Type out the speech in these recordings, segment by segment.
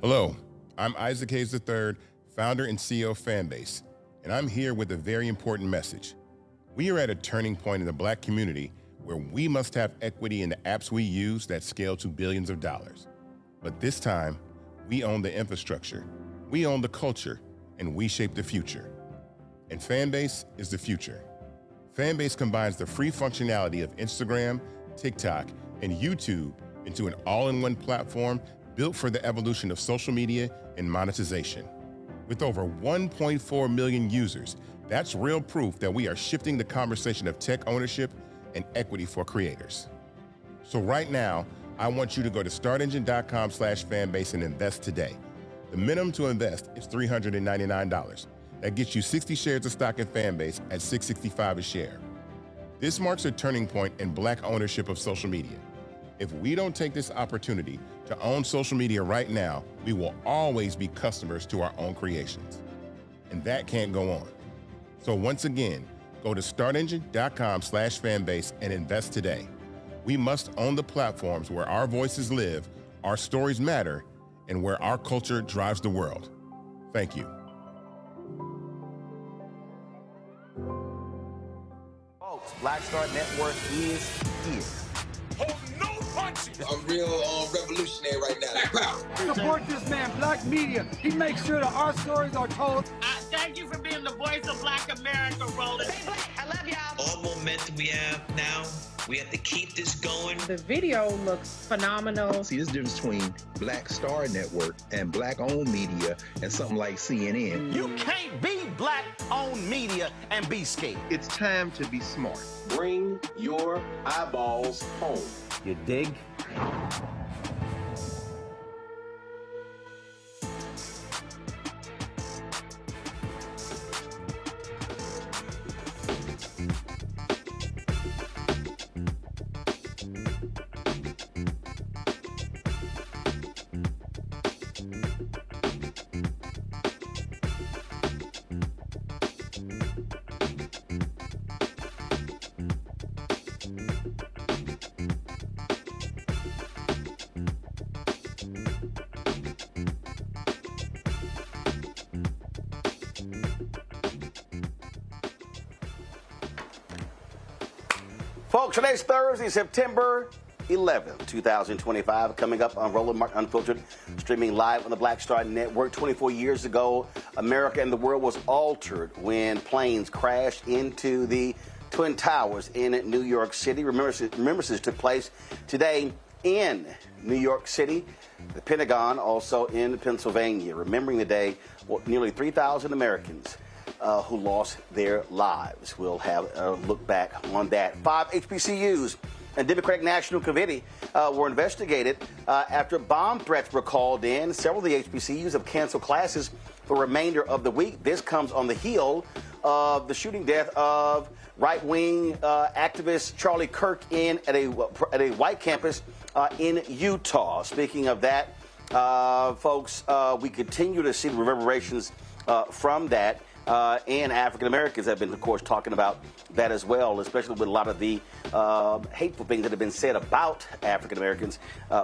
Hello, I'm Isaac Hayes III, founder and CEO of Fanbase, and I'm here with a very important message. We are at a turning point in the Black community where we must have equity in the apps we use that scale to billions of dollars. But this time, we own the infrastructure, we own the culture, and we shape the future. And Fanbase is the future. Fanbase combines the free functionality of Instagram, TikTok, and YouTube into an all-in-one platform built for the evolution of social media and monetization. With over 1.4 million users, that's real proof that we are shifting the conversation of tech ownership and equity for creators. So right now, I want you to go to startengine.com/fanbase and invest today. The minimum to invest is $399. That gets you 60 shares of stock in Fanbase at $665 a share. This marks a turning point in Black ownership of social media. If we don't take this opportunity to own social media right now, we will always be customers to our own creations. And that can't go on. So once again, go to startengine.com/fanbase and invest today. We must own the platforms where our voices live, our stories matter, and where our culture drives the world. Thank you. Folks, Black Star Network is here. Hold no punches. I'm real revolutionary right now. Black power. Support this man, Black media. He makes sure that our stories are told. Thank you for being the voice of Black America, Roland. Stay Black. I love y'all. All momentum we have now, we have to keep this going. The video looks phenomenal. See, this difference between Black Star Network and Black-owned media and something like CNN. You can't be Black-owned media and be scared. It's time to be smart. Bring your eyeballs home. You dig? Folks, today's Thursday, September 11th, 2025. Coming up on Roland Martin Unfiltered, streaming live on the Black Star Network. 24 years ago, America and the world was altered when planes crashed into the Twin Towers in New York City. Remembrances took place today in New York City, the Pentagon, also in Pennsylvania. Remembering the day, nearly 3,000 Americans who lost their lives. We'll have a look back on that. 5 HBCUs and Democratic National Committee were investigated after bomb threats were called in. Several of the HBCUs have canceled classes for the remainder of the week. This comes on the heel of the shooting death of right-wing activist Charlie Kirk at a white campus in Utah. Speaking of that, folks, we continue to see the reverberations from that. And African Americans have been, of course, talking about that as well, especially with a lot of the hateful things that have been said about African Americans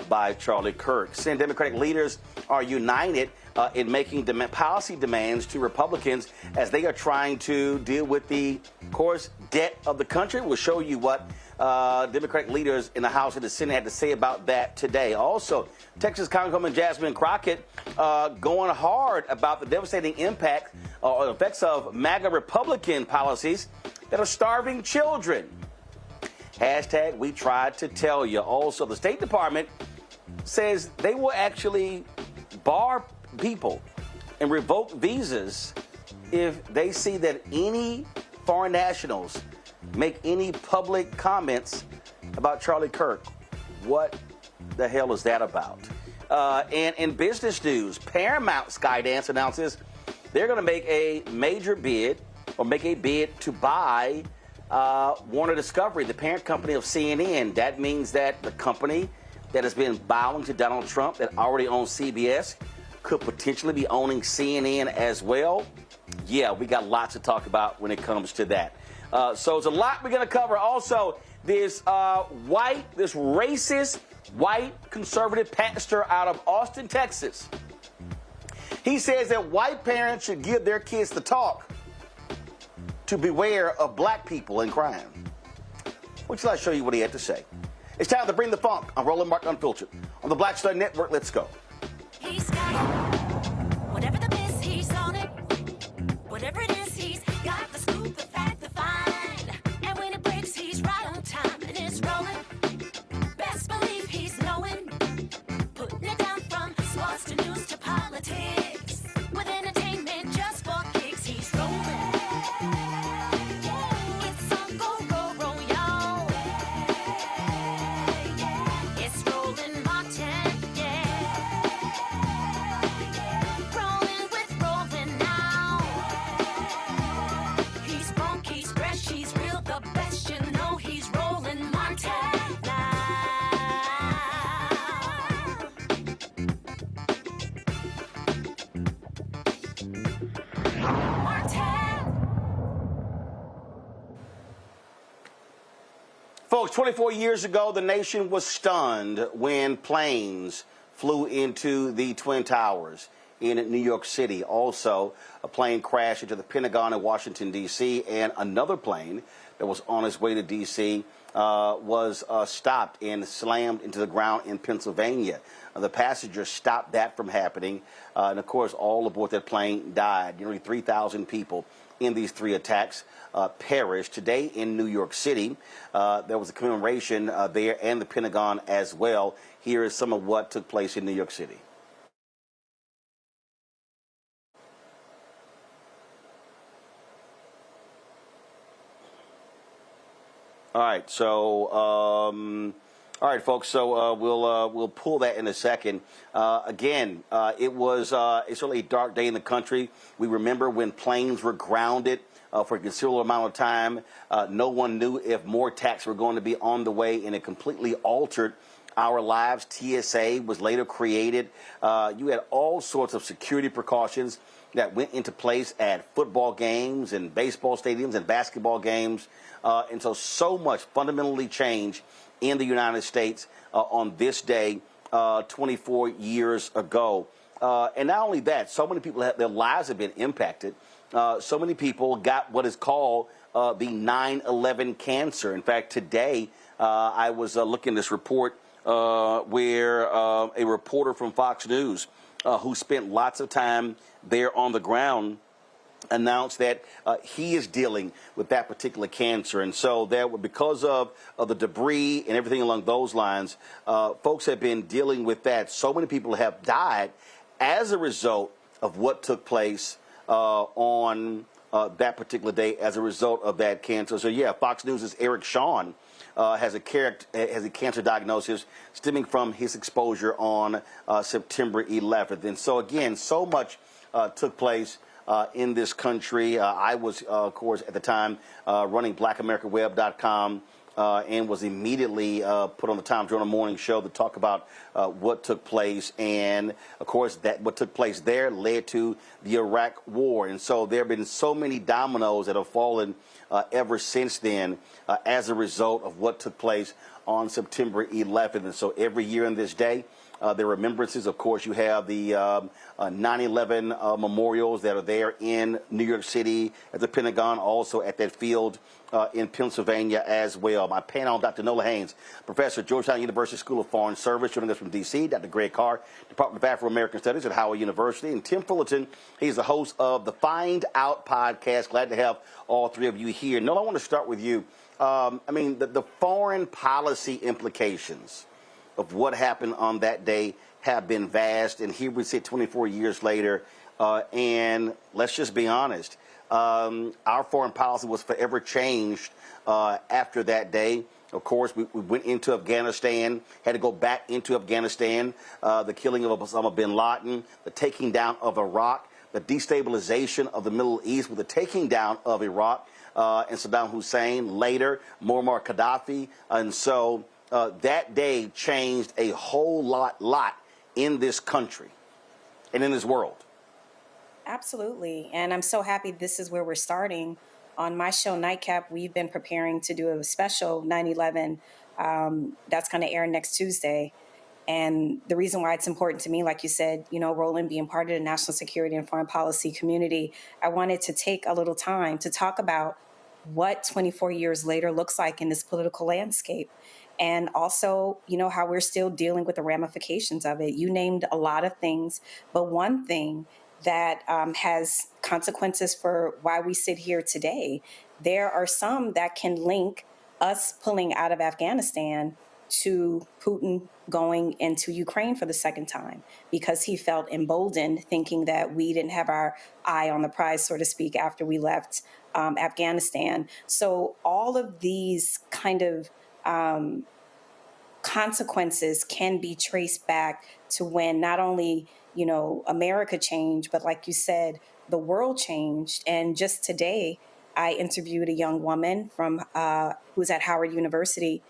by Charlie Kirk. Senate Democratic leaders are united in making policy demands to Republicans as they are trying to deal with the, of course, debt of the country. We'll show you what Democratic leaders in the House and the Senate had to say about that today. Also, Texas Congresswoman Jasmine Crockett going hard about the devastating impact or effects of MAGA Republican policies that are starving children. Hashtag we tried to tell you. Also, the State Department says they will actually bar people and revoke visas if they see that any foreign nationals make any public comments about Charlie Kirk. What the hell is that about? And in business news, Paramount Skydance announces they're going to make a major bid or make a bid to buy Warner Discovery, the parent company of CNN. That means that the company that has been bowing to Donald Trump, that already owns CBS, could potentially be owning CNN as well. Yeah, we got lots to talk about when it comes to that. So it's a lot we're going to cover. Also, this racist, white conservative pastor out of Austin, Texas, He says that white parents should give their kids the talk to beware of black people and crime. Would you like to show you what he had to say? It's time to bring the funk on Roland Martin Unfiltered on the Black Star Network. Let's go. He's got it. Whatever the miss, he's on it. Whatever it is, he's got the scoop, the fact, the find. And when it breaks, he's right on time and it's rolling. Best believe he's knowing. Putting it down from sports to news to politics. With entertainment just for kicks, he's rolling. It's on go, roll, roll, y'all. It's Roland Martin, yeah. Rolling with Roland now. He's funky, he's fresh, he's real, the best, you know he's Roland Martin now. Folks, 24 years ago, the nation was stunned when planes flew into the Twin Towers in New York City. Also, a plane crashed into the Pentagon in Washington, D.C., and another plane that was on its way to D.C. was stopped and slammed into the ground in Pennsylvania. The passengers stopped that from happening, and of course, all aboard that plane died. Nearly 3,000 people in these three attacks perished. Today in New York City, there was a commemoration there and the Pentagon as well. Here is some of what took place in New York City. All right, folks. So we'll pull that in a second. Again, it's certainly a dark day in the country. We remember when planes were grounded for a considerable amount of time. No one knew if more attacks were going to be on the way, and it completely altered our lives. TSA was later created. You had all sorts of security precautions that went into place at football games and baseball stadiums and basketball games. And so much fundamentally changed in the United States on this day 24 years ago. And not only that, so many people, their lives have been impacted. So many people got what is called the 9/11 cancer. In fact, today I was looking at this report where a reporter from Fox News who spent lots of time there on the ground announced that he is dealing with that particular cancer. And so because of the debris and everything along those lines, folks have been dealing with that. So many people have died as a result of what took place on that particular day as a result of that cancer. So, yeah, Fox News' Eric Shawn has a cancer diagnosis stemming from his exposure on September 11th. And so, again, so much took place in this country. I was, of course, at the time running blackamericaweb.com and was immediately put on the Time Journal Morning Show to talk about what took place. And, of course, what took place there led to the Iraq War. And so there have been so many dominoes that have fallen ever since then as a result of what took place on September 11th. And so every year on this day, the remembrances, of course, you have the 9/11 memorials that are there in New York City at the Pentagon, also at that field in Pennsylvania as well. My panel, Dr. Nola Haynes, professor at Georgetown University School of Foreign Service, joining us from D.C., Dr. Greg Carr, Department of Afro-American Studies at Howard University, and Tim Fullerton, he's the host of the Find Out podcast. Glad to have all three of you here. Nola, I want to start with you. The foreign policy implications of what happened on that day have been vast, and here we sit 24 years later, and let's just be honest, our foreign policy was forever changed after that day. Of course, we went into Afghanistan, had to go back into Afghanistan, the killing of Osama bin Laden, the taking down of Iraq, the destabilization of the Middle East with the taking down of Iraq, and Saddam Hussein, later Muammar Gaddafi, and so that day changed a whole lot in this country and in this world. Absolutely. And I'm so happy this is where we're starting. On my show, Nightcap, we've been preparing to do a special 9/11 that's going to air next Tuesday. And the reason why it's important to me, like you said, Roland, being part of the national security and foreign policy community, I wanted to take a little time to talk about what 24 years later looks like in this political landscape. And also, how we're still dealing with the ramifications of it. You named a lot of things, but one thing that has consequences for why we sit here today, there are some that can link us pulling out of Afghanistan to Putin going into Ukraine for the second time, because he felt emboldened, thinking that we didn't have our eye on the prize, so to speak, after we left Afghanistan. So all of these kind of consequences can be traced back to when not only, America changed, but like you said, the world changed. And just today, I interviewed a young woman from who's at Howard University,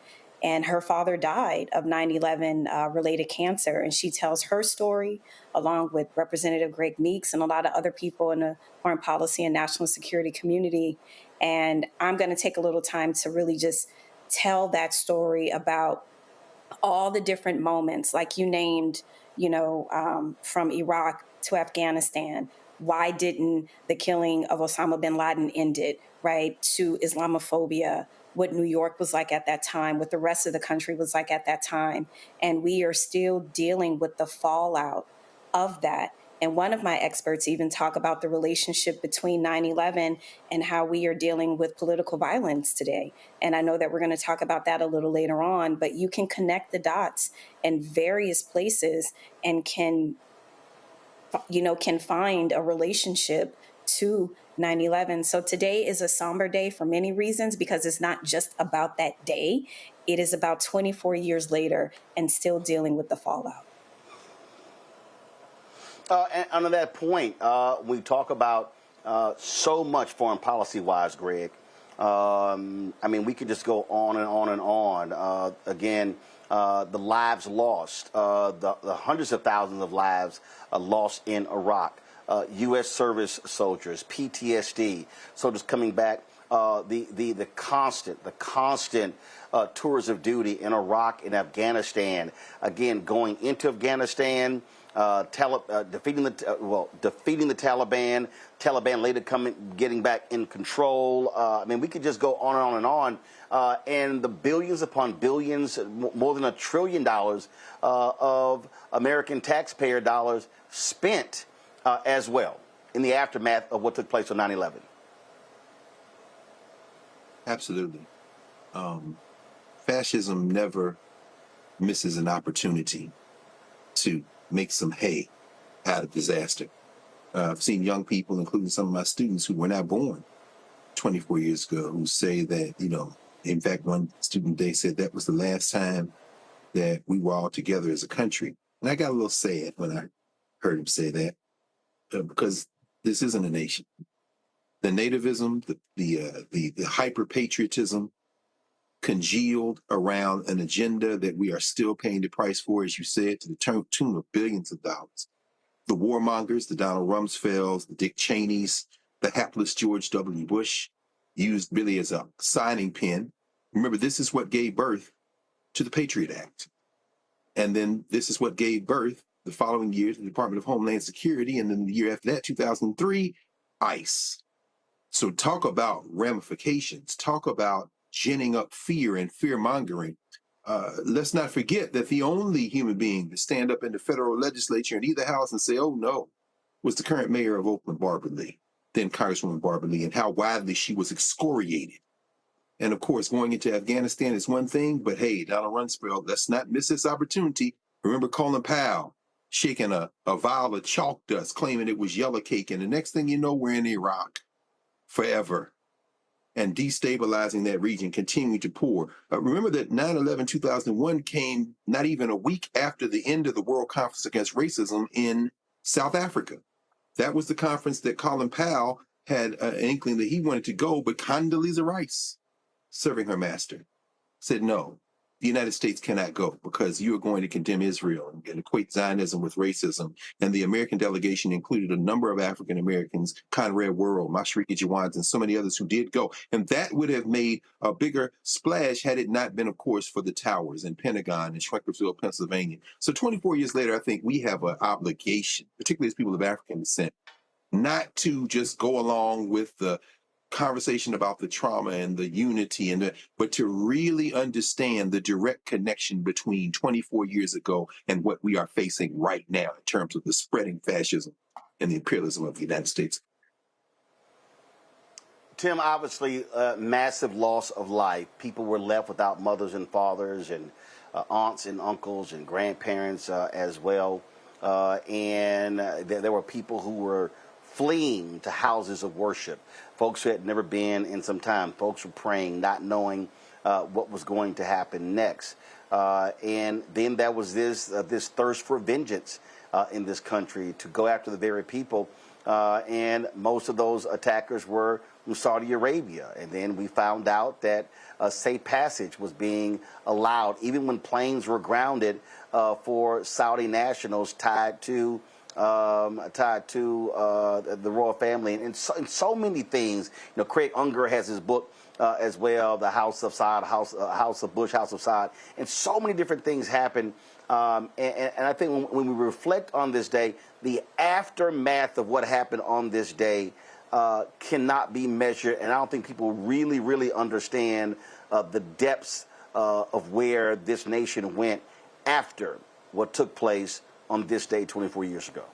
and her father died of 9/11 related cancer. And she tells her story along with Representative Greg Meeks and a lot of other people in the foreign policy and national security community. And I'm going to take a little time to really just tell that story about all the different moments, like you named, from Iraq to Afghanistan. Why didn't the killing of Osama bin Laden end it, right? To Islamophobia, what New York was like at that time, what the rest of the country was like at that time. And we are still dealing with the fallout of that. And one of my experts even talk about the relationship between 9/11 and how we are dealing with political violence today. And I know that we're going to talk about that a little later on, but you can connect the dots in various places and can find a relationship to 9/11. So today is a somber day for many reasons, because it's not just about that day. It is about 24 years later and still dealing with the fallout. And on that point, we talk about so much foreign policy-wise, Greg. We could just go on and on and on. Again, the lives lost, the hundreds of thousands of lives lost in Iraq, U.S. service soldiers, PTSD, soldiers coming back, the constant tours of duty in Iraq and Afghanistan. Again, going into Afghanistan, defeating the Taliban. Taliban later getting back in control. We could just go on and on and on. And the billions upon billions, more than $1 trillion of American taxpayer dollars spent as well in the aftermath of what took place on 9/11. Absolutely. Fascism never misses an opportunity to make some hay out of disaster. I've seen young people, including some of my students who were not born 24 years ago, who say that, in fact, one student, they said that was the last time that we were all together as a country. And I got a little sad when I heard him say that, because this isn't a nation. The nativism, the hyper-patriotism congealed around an agenda that we are still paying the price for, as you said, to the tune of billions of dollars. The warmongers, the Donald Rumsfelds, the Dick Cheneys, the hapless George W. Bush, used really as a signing pen. Remember, this is what gave birth to the Patriot Act. And then this is what gave birth the following year to the Department of Homeland Security. And then the year after that, 2003, ICE. So talk about ramifications, talk about ginning up fear and fear-mongering. Let's not forget that the only human being to stand up in the federal legislature in either house and say, oh no, was the current mayor of Oakland, Barbara Lee, then Congresswoman Barbara Lee, and how widely she was excoriated. And of course, going into Afghanistan is one thing, but hey, Donald Rumsfeld, let's not miss this opportunity. Remember Colin Powell shaking a vial of chalk dust, claiming it was yellow cake, and the next thing you know, we're in Iraq forever. And destabilizing that region, continuing to pour. Remember that 9/11/2001 came not even a week after the end of the World Conference Against Racism in South Africa. That was the conference that Colin Powell had an inkling that he wanted to go, but Condoleezza Rice, serving her master, said no. the United States cannot go because you are going to condemn Israel and equate Zionism with racism. And the American delegation included a number of African Americans, Conrad Worrell, Mashriki Jawans, and so many others who did go. And that would have made a bigger splash had it not been, of course, for the towers and Pentagon and Shanksville, Pennsylvania. So 24 years later, I think we have an obligation, particularly as people of African descent, not to just go along with the conversation about the trauma and the unity, but to really understand the direct connection between 24 years ago and what we are facing right now in terms of the spreading fascism and the imperialism of the United States. Tim, obviously, massive loss of life. People were left without mothers and fathers and aunts and uncles and grandparents as well. And there were people who were fleeing to houses of worship. Folks who had never been in some time. Folks were praying, not knowing what was going to happen next. And then there was this thirst for vengeance in this country to go after the very people. And most of those attackers were from Saudi Arabia. And then we found out that safe passage was being allowed, even when planes were grounded for Saudi nationals tied to the royal family, and so many things. You know, Craig Unger has his book as well, The House of Saud, House of Bush, House of Saud, and so many different things happen. And I think when we reflect on this day, the aftermath of what happened on this day cannot be measured, and I don't think people really understand the depths of where this nation went after what took place on this day 24 years ago.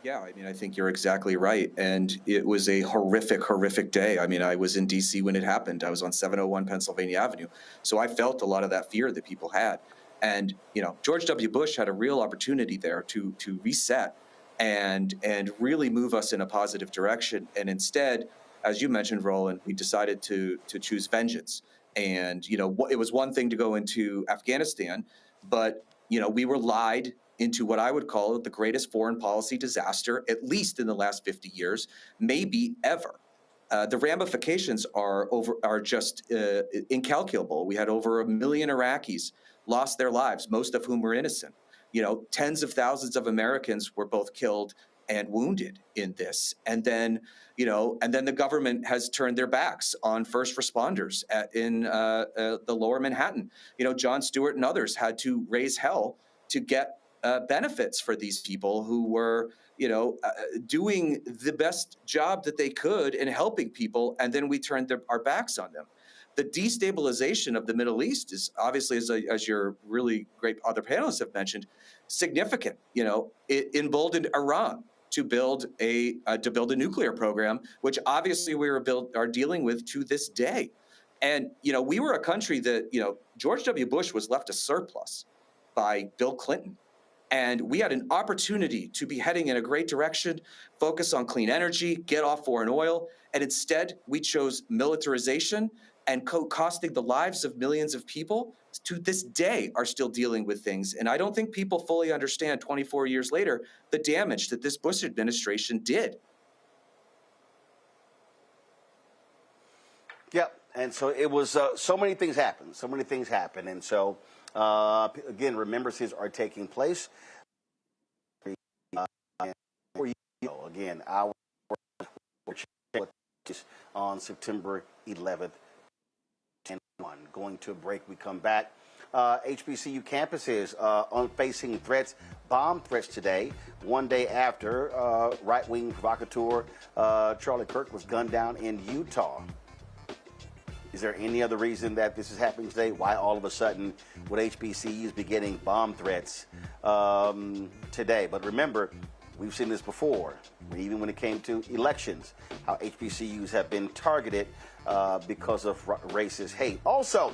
Yeah, I mean, I think you're exactly right. And it was a horrific day. I mean, I was in D.C. when it happened. I was on 701 Pennsylvania Avenue. So I felt a lot of that fear that people had. And, you know, George W. Bush had a real opportunity there to reset and really move us in a positive direction. And instead, as you mentioned, Roland, we decided to choose vengeance. And, you know, it was one thing to go into Afghanistan, but you know, we were lied into what I would call the greatest foreign policy disaster, at least in the last 50 years, maybe ever. The ramifications are just incalculable. We had over 1 million Iraqis lost their lives, most of whom were innocent. You know, tens of thousands of Americans were both killed and wounded in this. And then, you know, the government has turned their backs on first responders in the lower Manhattan. You know, Jon Stewart and others had to raise hell to get benefits for these people who were, you know, doing the best job that they could in helping people. And then we turned our backs on them. The destabilization of the Middle East is obviously, as your really great other panelists have mentioned, significant. You know, it emboldened Iran to build a nuclear program, which obviously we are dealing with to this day. And, you know, we were a country that, you know, George W. Bush was left a surplus by Bill Clinton. And we had an opportunity to be heading in a great direction, focus on clean energy, get off foreign oil. And instead, we chose militarization and costing the lives of millions of people to this day are still dealing with things. And I don't think people fully understand 24 years later the damage that this Bush administration did. Yep. And so it was so many things happened. And so, again, remembrances are taking place. Again, our on September 11th. Going to a break, we come back. HBCU campuses facing threats, bomb threats today, one day after right-wing provocateur Charlie Kirk was gunned down in Utah. Is there any other reason that this is happening today? Why all of a sudden would HBCUs be getting bomb threats today? But remember, we've seen this before, even when it came to elections, how HBCUs have been targeted because of racist hate. Also,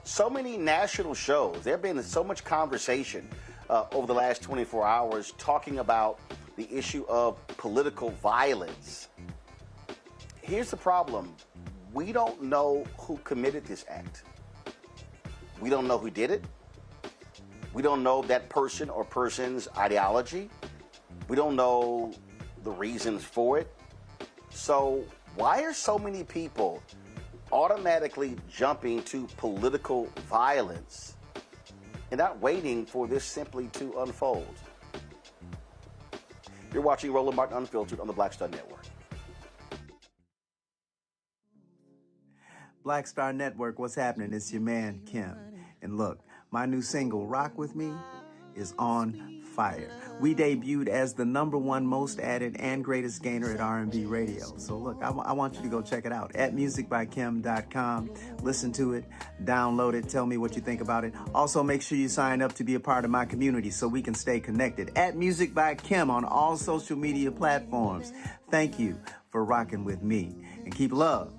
so many national shows, there have been so much conversation over the last 24 hours talking about the issue of political violence. Here's the problem. We don't know who committed this act. We don't know who did it. We don't know that person or person's ideology. We don't know the reasons for it. So why are so many people automatically jumping to political violence and not waiting for this simply to unfold. You're watching Roland Martin Unfiltered on the Black Star Network. Black Star Network, what's happening? It's your man, Kim. And look, my new single, Rock With Me, is on fire. We debuted as the #1 most added and greatest gainer at R&B radio. So look, I want you to go check it out at musicbykim.com. Listen to it, download it, tell me what you think about it. Also, make sure you sign up to be a part of my community so we can stay connected. At Music by Kim on all social media platforms. Thank you for rocking with me. And keep love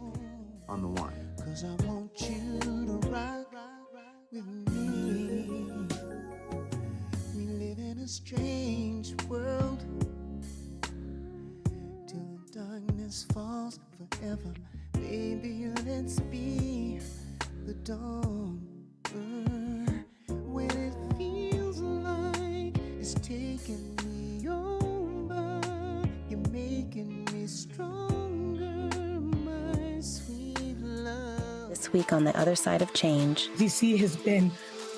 on the one. 'Cause I want you to rock with me. We live in a strange world till the darkness falls forever. Baby, let's be the dawn. When it feels like it's taking me over, you're making me stronger, my sweet love. This week on The Other Side of Change. DC has been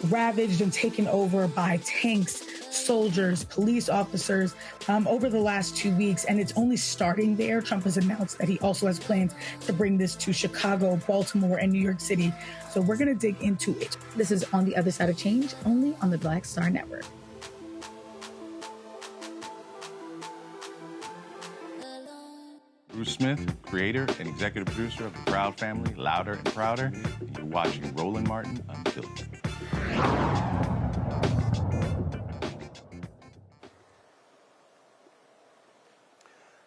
ravaged and taken over by tanks, soldiers, police officers over the last 2 weeks, and it's only starting there. Trump has announced that he also has plans to bring this to Chicago, Baltimore, and New York City. So we're going to dig into it. This is On the Other Side of Change, only on the Black Star Network. Bruce Smith, creator and executive producer of The Proud Family, Louder and Prouder. And you're watching Roland Martin Unfiltered.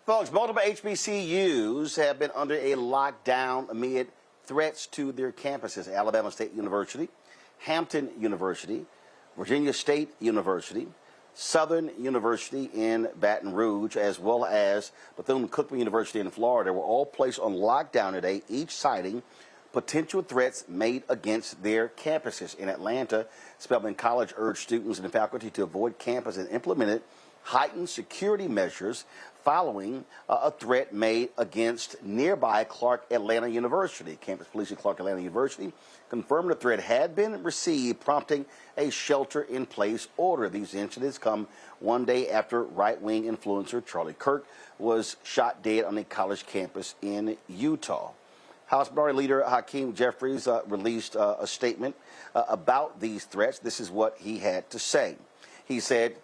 Folks, multiple HBCUs have been under a lockdown amid threats to their campuses. Alabama State University, Hampton University, Virginia State University, Southern University in Baton Rouge, as well as Bethune-Cookman University in Florida, were all placed on lockdown today, each citing potential threats made against their campuses. In Atlanta, Spelman College urged students and faculty to avoid campus and implemented heightened security measures following a threat made against nearby Clark Atlanta University. Campus police at Clark Atlanta University confirmed the threat had been received, prompting a shelter-in-place order. These incidents come one day after right-wing influencer Charlie Kirk was shot dead on a college campus in Utah. House Minority Leader Hakeem Jeffries released a statement about these threats. This is what he had to say. He said,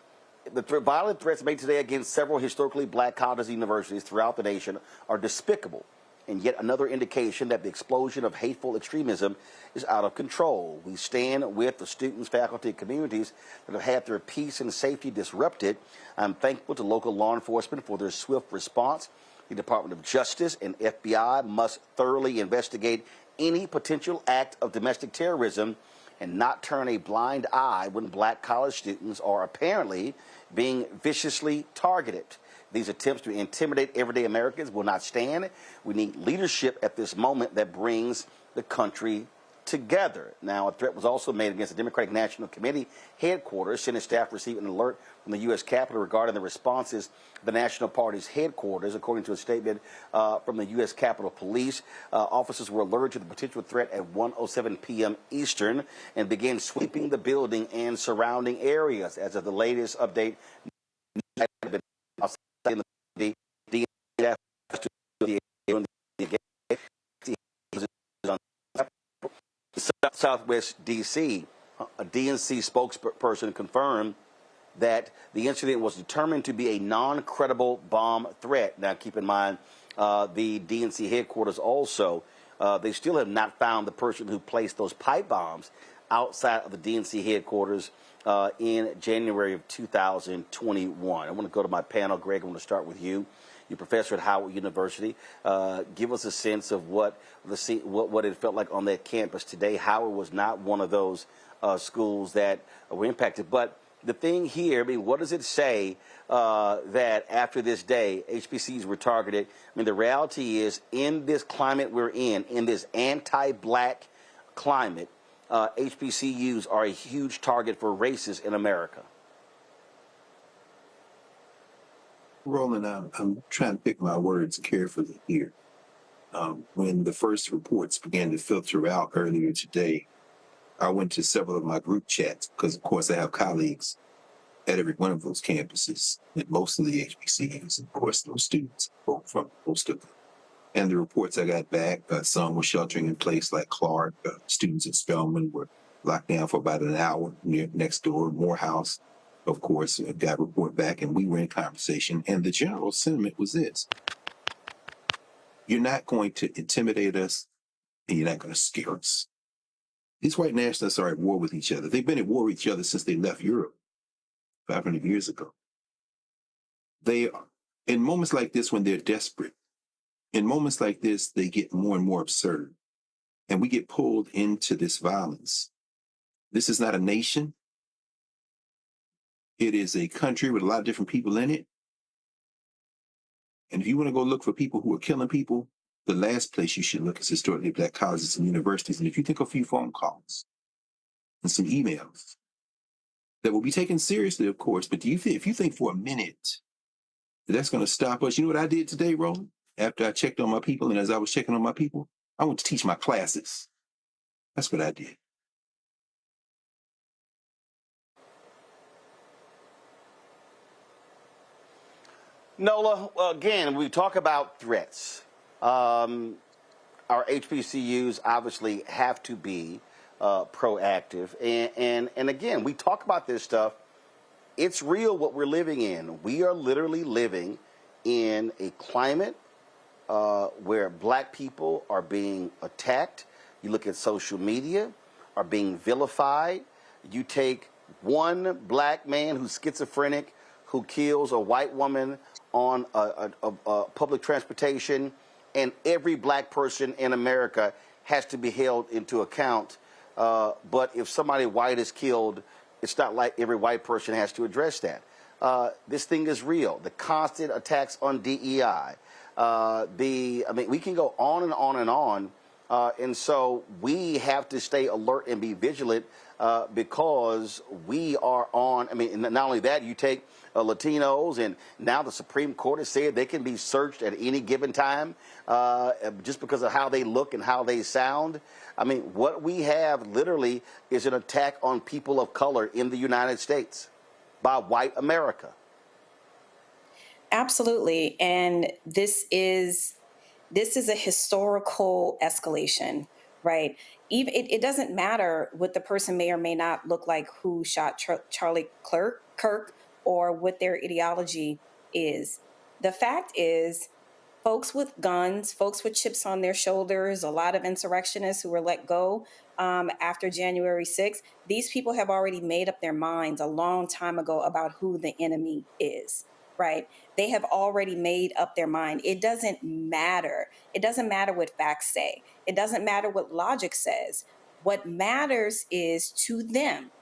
the violent threats made today against several historically black colleges and universities throughout the nation are despicable, and yet another indication that the explosion of hateful extremism is out of control. We stand with the students, faculty, and communities that have had their peace and safety disrupted. I'm thankful to local law enforcement for their swift response. The Department of Justice and FBI must thoroughly investigate any potential act of domestic terrorism and not turn a blind eye when black college students are apparently being viciously targeted. These attempts to intimidate everyday Americans will not stand. We need leadership at this moment that brings the country together. Now, a threat was also made against the Democratic National Committee headquarters. Senate staff received an alert from the U.S. Capitol regarding the responses of the National Party's headquarters. According to a statement from the U.S. Capitol Police, officers were alerted to the potential threat at 1:07 p.m. Eastern and began sweeping the building and surrounding areas. As of the latest update, Southwest D.C. A DNC spokesperson confirmed that the incident was determined to be a non-credible bomb threat. Now, keep in mind, the DNC headquarters also, they still have not found the person who placed those pipe bombs outside of the DNC headquarters in January of 2021. I want to go to my panel. Greg, I want to start with you. You're a professor at Howard University. Give us a sense of what it felt like on that campus today. Howard was not one of those schools that were impacted. But the thing here, I mean, what does it say that after this day, HBCUs were targeted? I mean, the reality is, in this climate we're in this anti-black climate, HBCUs are a huge target for racists in America. Roland, I'm trying to pick my words carefully here. When the first reports began to filter out earlier today, I went to several of my group chats because, of course, I have colleagues at every one of those campuses, at most of the HBCUs, of course, those students, from most of them. And the reports I got back, some were sheltering in place, like Clark. Students at Spelman were locked down for about an hour next door. Morehouse, of course, got a report back, and we were in conversation. And the general sentiment was this: you're not going to intimidate us, and you're not going to scare us. These white nationalists are at war with each other. They've been at war with each other since they left Europe 500 years ago. They are, in moments like this, when they're desperate, in moments like this, they get more and more absurd. And we get pulled into this violence. This is not a nation. It is a country with a lot of different people in it. And if you want to go look for people who are killing people, the last place you should look is historically black colleges and universities. And if you think a few phone calls and some emails that will be taken seriously, of course, but if you think for a minute that that's going to stop us, you know what I did today, Roland? After I checked on my people, and as I was checking on my people, I went to teach my classes. That's what I did. Nola, again, we talk about threats. Our HBCUs obviously have to be proactive. And again, we talk about this stuff. It's real what we're living in. We are literally living in a climate where black people are being attacked. You look at social media, are being vilified. You take one black man who's schizophrenic, who kills a white woman on a public transportation, and every black person in America has to be held into account. But if somebody white is killed, it's not like every white person has to address that. This thing is real. The constant attacks on DEI. We can go on and on and on. And so we have to stay alert and be vigilant because we are on. Not only that, you take Latinos, and now the Supreme Court has said they can be searched at any given time just because of how they look and how they sound. What we have literally is an attack on people of color in the United States by white America. Absolutely. And this is a historical escalation, right? Even it doesn't matter what the person may or may not look like who shot Charlie Kirk or what their ideology is. The fact is, folks with guns, folks with chips on their shoulders, a lot of insurrectionists who were let go after January 6th, these people have already made up their minds a long time ago about who the enemy is, right? They have already made up their mind. It doesn't matter. It doesn't matter what facts say. It doesn't matter what logic says. What matters is to them,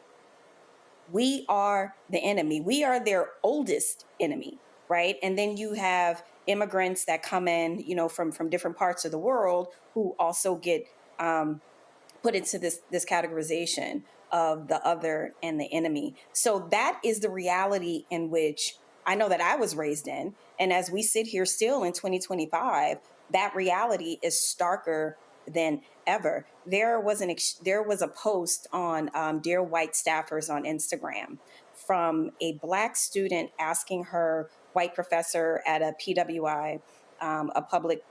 we are the enemy. We are their oldest enemy, right? And then you have immigrants that come in, from different parts of the world who also get put into this categorization of the other and the enemy. So that is the reality in which I know that I was raised in. And as we sit here still in 2025, that reality is starker than ever. There was a post on Dear White Staffers on Instagram from a Black student asking her white professor at a PWI, a public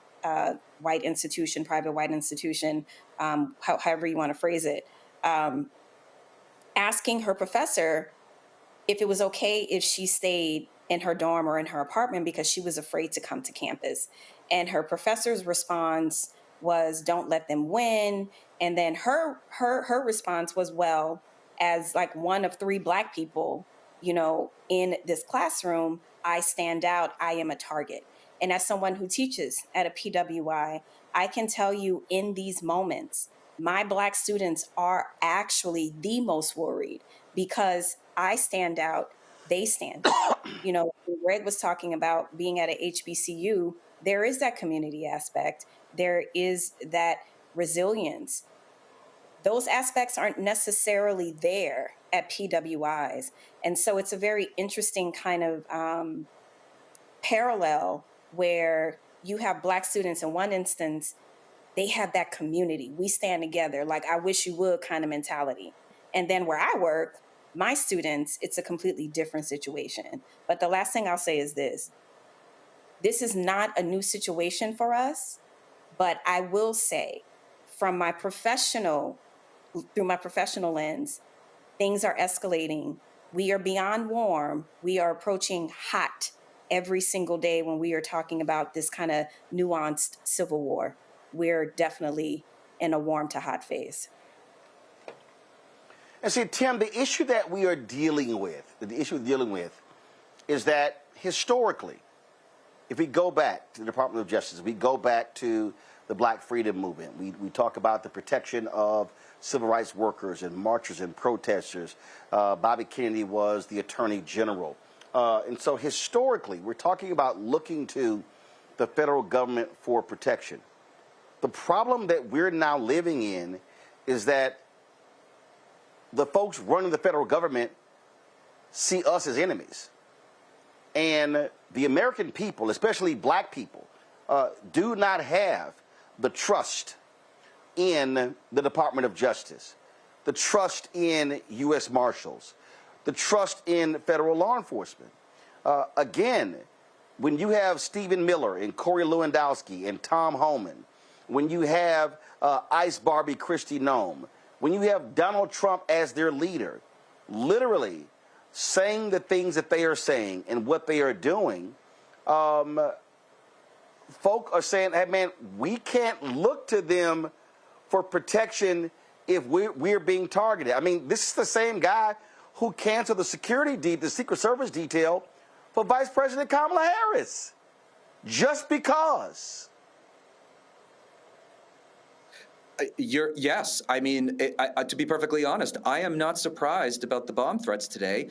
white institution, private white institution, however you want to phrase it, asking her professor if it was okay if she stayed in her dorm or in her apartment because she was afraid to come to campus. And her professor's response was, don't let them win. And then her response was, well, as like one of 3 Black people, in this classroom, I stand out, I am a target. And as someone who teaches at a PWI, I can tell you in these moments, my Black students are actually the most worried because I stand out, they stand out. Greg was talking about being at a HBCU, there is that community aspect. There is that resilience. Those aspects aren't necessarily there at PWIs. And so it's a very interesting kind of parallel where you have Black students in one instance, they have that community. We stand together, like I wish you would kind of mentality. And then where I work, my students, it's a completely different situation. But the last thing I'll say is this. This is not a new situation for us, but I will say from my professional, through my professional lens, things are escalating. We are beyond warm. We are approaching hot every single day when we are talking about this kind of nuanced civil war. We're definitely in a warm to hot phase. And see, Tim, the issue that we are dealing with, is that historically, if we go back to the Department of Justice, we go back to the Black Freedom Movement, we talk about the protection of civil rights workers and marchers and protesters. Bobby Kennedy was the Attorney General. And so historically, we're talking about looking to the federal government for protection. The problem that we're now living in is that the folks running the federal government see us as enemies. And the American people, especially Black people, do not have the trust in the Department of Justice, the trust in U.S. Marshals, the trust in federal law enforcement. Again, when you have Stephen Miller and Corey Lewandowski and Tom Homan, when you have Ice Barbie Christie Nome, when you have Donald Trump as their leader, literally saying the things that they are saying and what they are doing, folk are saying, hey, man, we can't look to them for protection if we're being targeted. I mean, this is the same guy who canceled the the Secret Service detail for Vice President Kamala Harris, just because. Yes. I mean, to be perfectly honest, I am not surprised about the bomb threats today,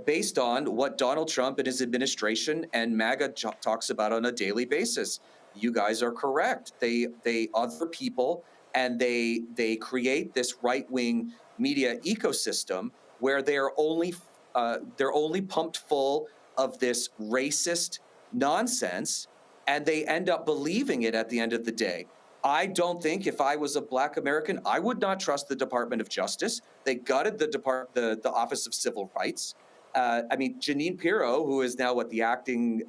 based on what Donald Trump and his administration and MAGA talks about on a daily basis. You guys are correct. They other people, and they create this right-wing media ecosystem where they're only pumped full of this racist nonsense, and they end up believing it at the end of the day. I don't think if I was a Black American, I would not trust the Department of Justice. They gutted the Office of Civil Rights. I mean, Jeanine Pirro, who is now the acting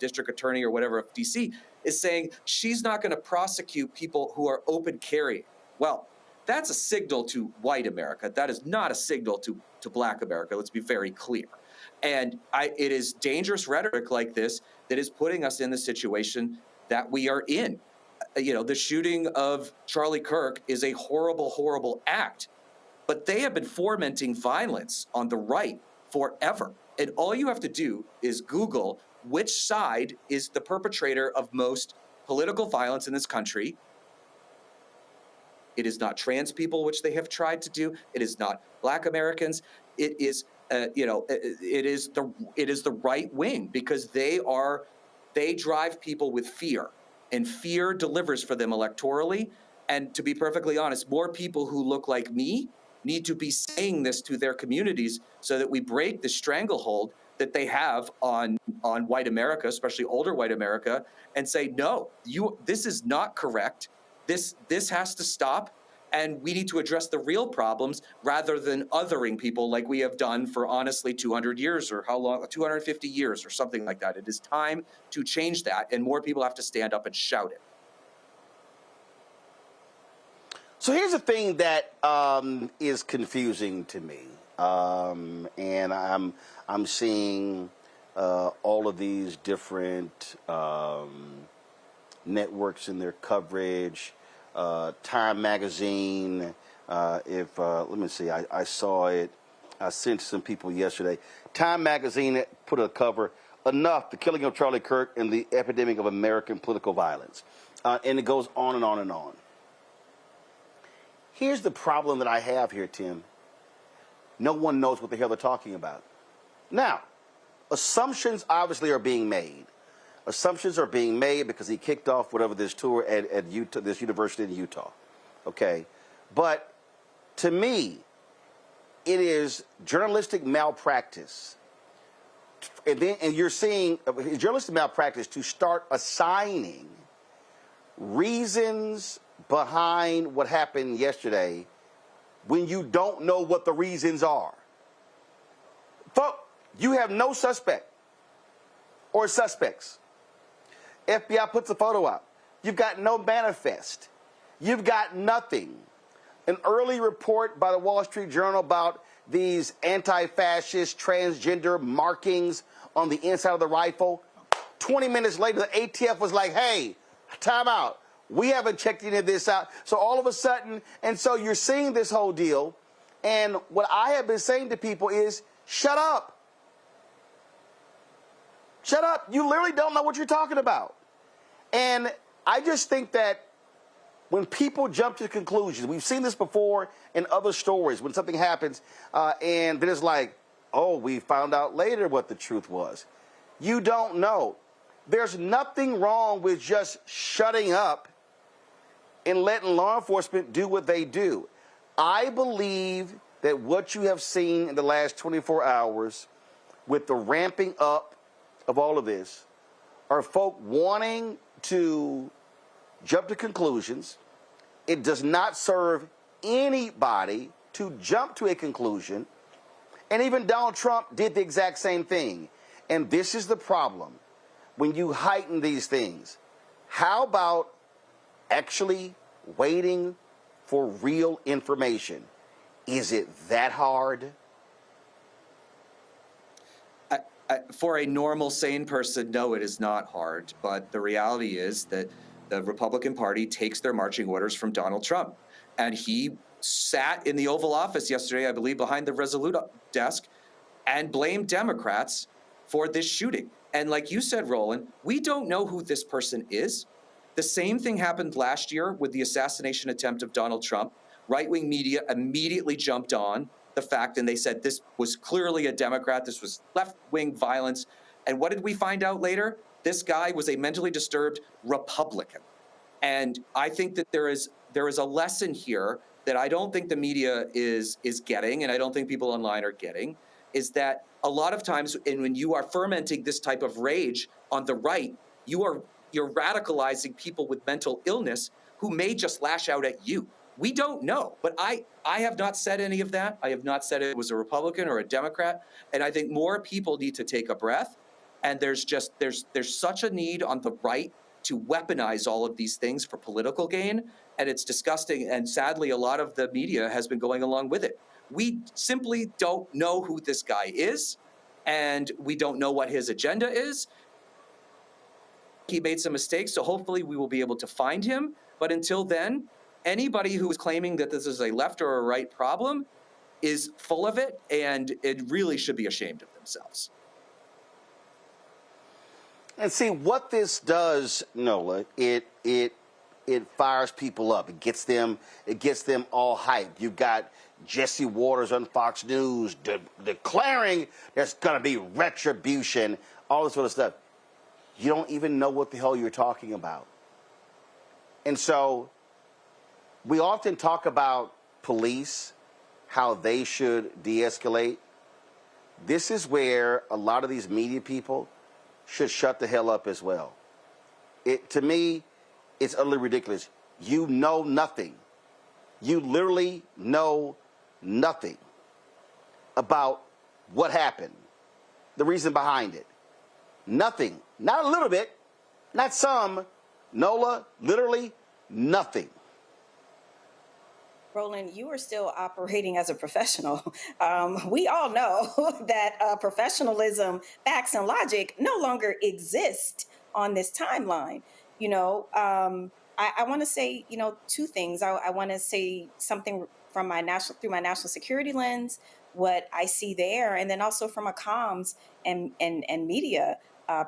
district attorney or whatever of D.C., is saying she's not going to prosecute people who are open carrying. Well, that's a signal to white America. That is not a signal to Black America. Let's be very clear. And it is dangerous rhetoric like this that is putting us in the situation that we are in. You know, the shooting of Charlie Kirk is a horrible, horrible act, but they have been fomenting violence on the right forever. And all you have to do is Google which side is the perpetrator of most political violence in this country. It is not trans people, which they have tried to do. It is not Black Americans. It is, it is the right wing, because they drive people with fear. And fear delivers for them electorally. And to be perfectly honest, more people who look like me need to be saying this to their communities so that we break the stranglehold that they have on white America, especially older white America, and say, no, this is not correct. This has to stop. And we need to address the real problems rather than othering people like we have done for, honestly, 200 years or how long, 250 years or something like that. It is time to change that, and more people have to stand up and shout it. So here's the thing that is confusing to me, and I'm seeing all of these different networks in their coverage. Time Magazine, let me see, I saw it, I sent some people yesterday. Time Magazine put a cover, Enough, the Killing of Charlie Kirk and the Epidemic of American Political Violence. And it goes on and on and on. Here's the problem that I have here, Tim. No one knows what the hell they're talking about. Now, assumptions obviously are being made. Assumptions are being made because he kicked off whatever this tour at Utah, this university in Utah. Okay? But to me, it is journalistic malpractice and you're seeing journalistic malpractice to start assigning reasons behind what happened yesterday when you don't know what the reasons are. Folks, you have no suspect or suspects. FBI puts a photo out. You've got no manifest. You've got nothing. An early report by the Wall Street Journal about these anti-fascist transgender markings on the inside of the rifle. 20 minutes later, the ATF was like, hey, time out. We haven't checked any of this out. So all of a sudden, and so you're seeing this whole deal. And what I have been saying to people is, shut up. Shut up. You literally don't know what you're talking about. And I just think that when people jump to conclusions, we've seen this before in other stories, when something happens and then it's like, oh, we found out later what the truth was. You don't know. There's nothing wrong with just shutting up and letting law enforcement do what they do. I believe that what you have seen in the last 24 hours with the ramping up of all of this are folk wanting to jump to conclusions. It does not serve anybody to jump to a conclusion. And even Donald Trump did the exact same thing. And this is the problem. When you heighten these things, how about actually waiting for real information? Is it that hard? For a normal, sane person, no, it is not hard. But the reality is that the Republican Party takes their marching orders from Donald Trump. And he sat in the Oval Office yesterday, I believe, behind the Resolute desk and blamed Democrats for this shooting. And like you said, Roland, we don't know who this person is. The same thing happened last year with the assassination attempt of Donald Trump. Right-wing media immediately jumped on the fact, and they said this was clearly a Democrat, this was left-wing violence. And what did we find out later? This guy was a mentally disturbed Republican. And I think that there is a lesson here that I don't think the media is getting, and I don't think people online are getting, is that a lot of times, and when you are fermenting this type of rage on the right, you're radicalizing people with mental illness who may just lash out at you. We don't know, but I have not said any of that. I have not said it was a Republican or a Democrat, and I think more people need to take a breath. And there's such a need on the right to weaponize all of these things for political gain, and it's disgusting. And sadly, a lot of the media has been going along with it. We simply don't know who this guy is, and we don't know what his agenda is. He made some mistakes, so hopefully we will be able to find him. But until then, anybody who is claiming that this is a left or a right problem is full of it, and it really should be ashamed of themselves. And see what this does, Nola. It fires people up. It gets them all hyped. You've got Jesse Waters on Fox News declaring there's going to be retribution, all this sort of stuff. You don't even know what the hell you're talking about. And so we often talk about police, how they should de-escalate. This is where a lot of these media people should shut the hell up as well. To me, it's utterly ridiculous. You know nothing. You literally know nothing about what happened, the reason behind it. Nothing. Not a little bit, not some. Nola, literally nothing. Roland, you are still operating as a professional. We all know that professionalism, facts, and logic no longer exist on this timeline. I want to say, two things. I want to say something from through my national security lens, what I see there, and then also from a comms and media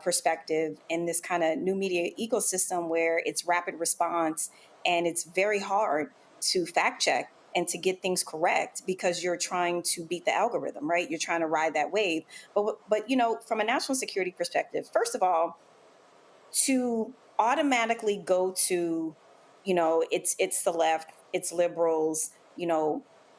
perspective in this kind of new media ecosystem where it's rapid response and it's very hard to fact check and to get things correct because you're trying to beat the algorithm, right? You're trying to ride that wave. But from a national security perspective, first of all, to automatically go to, it's the left, it's liberals,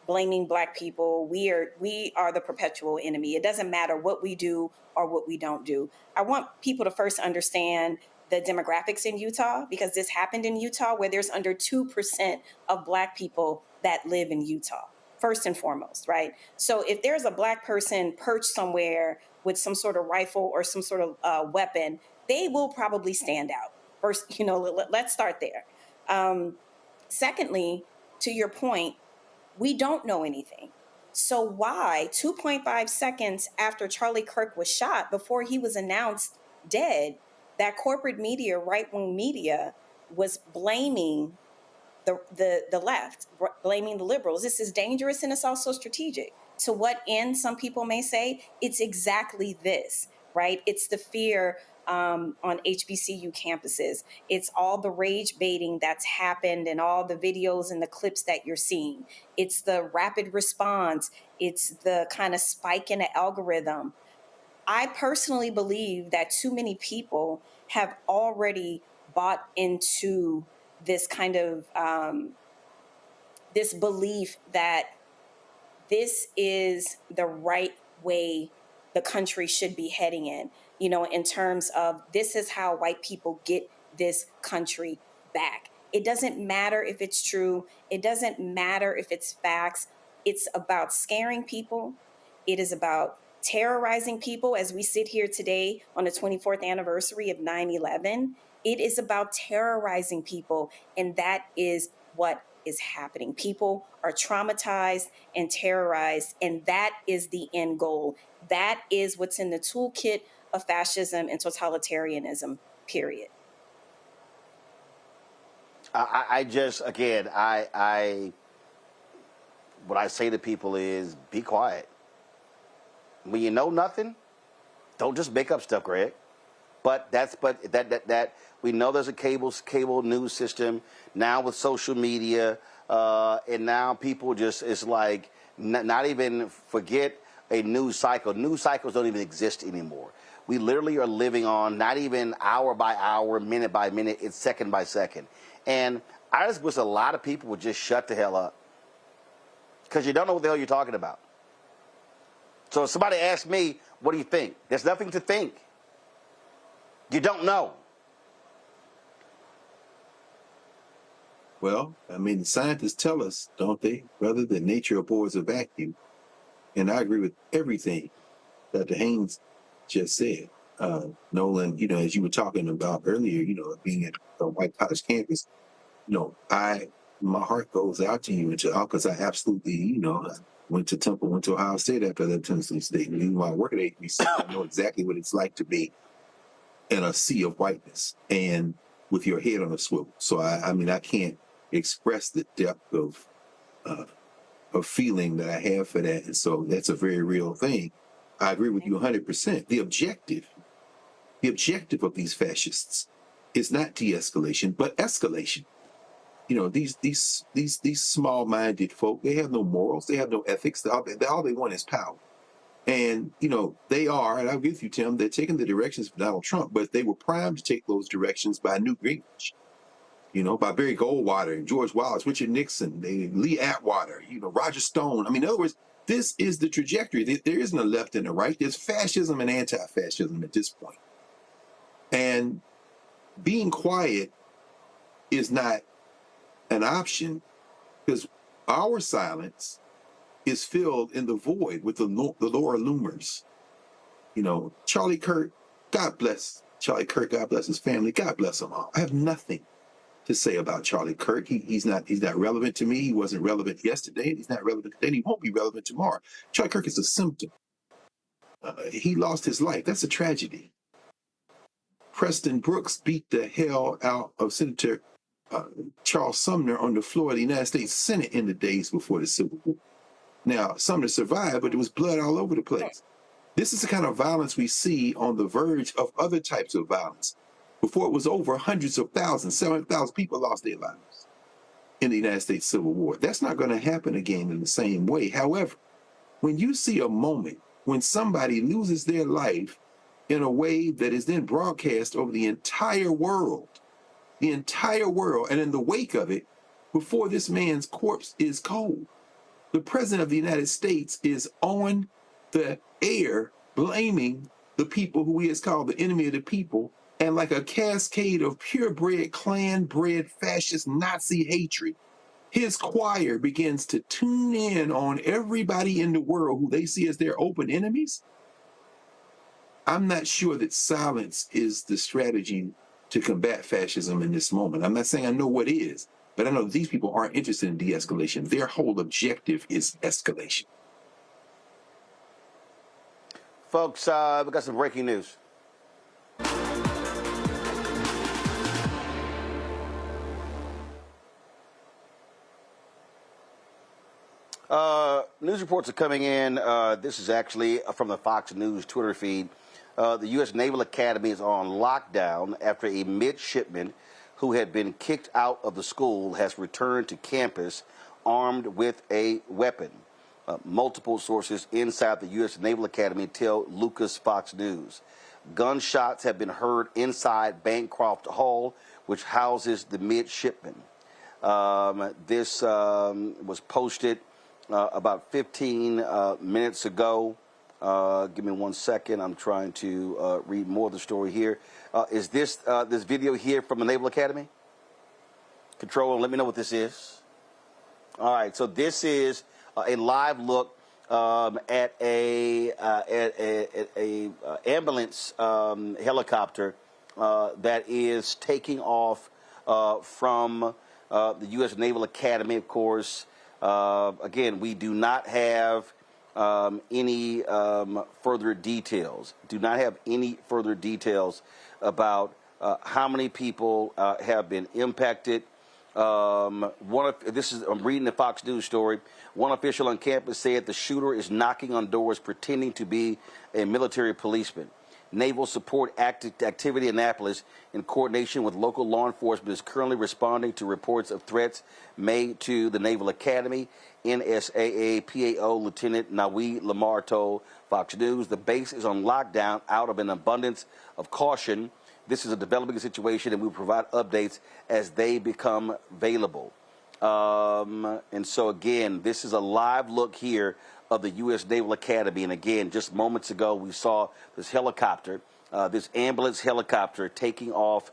blaming Black people. We are the perpetual enemy. It doesn't matter what we do or what we don't do. I want people to first understand the demographics in Utah, because this happened in Utah, where there's under 2% of Black people that live in Utah, first and foremost, right? So if there's a Black person perched somewhere with some sort of rifle or some sort of weapon, they will probably stand out. First, let's start there. Secondly, to your point, we don't know anything. So why 2.5 seconds after Charlie Kirk was shot, before he was announced dead, that corporate media, right-wing media, was blaming the left, blaming the liberals? This is dangerous, and it's also strategic. To what end, some people may say? It's exactly this, right? It's the fear on HBCU campuses. It's all the rage baiting that's happened and all the videos and the clips that you're seeing. It's the rapid response. It's the kind of spike in the algorithm. I personally believe that too many people have already bought into this kind of this belief that this is the right way the country should be heading in terms of this is how white people get this country back. It doesn't matter if it's true. It doesn't matter if it's facts. It's about scaring people. It is about terrorizing people. As we sit here today on the 24th anniversary of 9/11, it is about terrorizing people. And that is what is happening. People are traumatized and terrorized, and that is the end goal. That is what's in the toolkit of fascism and totalitarianism, period. What I say to people is be quiet. When you know nothing, don't just make up stuff, Greg. But we know there's a cable news system now with social media, and now people it's like not even forget a news cycle. News cycles don't even exist anymore. We literally are living on not even hour by hour, minute by minute, it's second by second. And I just wish a lot of people would just shut the hell up, because you don't know what the hell you're talking about. So if somebody asks me, what do you think? There's nothing to think. You don't know. Well, I mean, the scientists tell us, don't they, brother, that nature abhors a vacuum. And I agree with everything Dr. Haynes just said. Nolan, as you were talking about earlier, being at a white college campus, my heart goes out to you, because I absolutely, I went to Temple, went to Ohio State after that, Tennessee State. And even while I work at HBCU, I know exactly what it's like to be in a sea of whiteness and with your head on a swivel. So I can't express the depth of feeling that I have for that. And so that's a very real thing. I agree with you 100%. The objective of these fascists is not de-escalation, but escalation. These small-minded folk, they have no morals, they have no ethics. All they want is power. And, they are, and I'll agree with you, Tim, they're taking the directions of Donald Trump, but they were primed to take those directions by Newt Gingrich, by Barry Goldwater, George Wallace, Richard Nixon, Lee Atwater, Roger Stone. I mean, in other words, this is the trajectory. There isn't a left and a right. There's fascism and anti-fascism at this point. And being quiet is not an option, because our silence is filled in the void with the Laura Loomers. Charlie Kirk, God bless Charlie Kirk, God bless his family, God bless them all. I have nothing to say about Charlie Kirk. He's not relevant to me. He wasn't relevant yesterday, and he's not relevant today, and he won't be relevant tomorrow. Charlie Kirk is a symptom. He lost his life. That's a tragedy. Preston Brooks beat the hell out of Senator Charles Sumner on the floor of the United States Senate in the days before the Civil War. Now, Sumner survived, but there was blood all over the place. This is the kind of violence we see on the verge of other types of violence. Before it was over, hundreds of thousands, 700,000 people lost their lives in the United States Civil War. That's not going to happen again in the same way. However, when you see a moment when somebody loses their life in a way that is then broadcast over the entire world, and in the wake of it, before this man's corpse is cold, the president of the United States is on the air blaming the people who he has called the enemy of the people, and like a cascade of purebred, clan-bred, fascist, Nazi hatred, his choir begins to tune in on everybody in the world who they see as their open enemies. I'm not sure that silence is the strategy to combat fascism in this moment. I'm not saying I know what is, but I know these people aren't interested in de-escalation. Their whole objective is escalation. Folks, we got some breaking news. News reports are coming in. This is actually from the Fox News Twitter feed. The U.S. Naval Academy is on lockdown after a midshipman who had been kicked out of the school has returned to campus armed with a weapon. Multiple sources inside the U.S. Naval Academy tell Lucas Fox News. Gunshots have been heard inside Bancroft Hall, which houses the midshipman. This was posted about 15 minutes ago. Give me 1 second. I'm trying to read more of the story here. Is this this video here from the Naval Academy? Control, let me know what this is. All right, so this is a live look at a ambulance helicopter that is taking off from the U.S. Naval Academy, of course. Again, we do not have any further details. Do not have any further details about how many people have been impacted. I'm reading the Fox News story. One official on campus said the shooter is knocking on doors pretending to be a military policeman. Naval Support Activity Annapolis, in coordination with local law enforcement, is currently responding to reports of threats made to the Naval Academy. NSAA PAO Lieutenant Nawi Lamar told Fox News the base is on lockdown out of an abundance of caution. This is a developing situation, and we will provide updates as they become available. And so, again, this is a live look here of the U.S. Naval Academy. And, again, just moments ago, we saw this helicopter, this ambulance helicopter taking off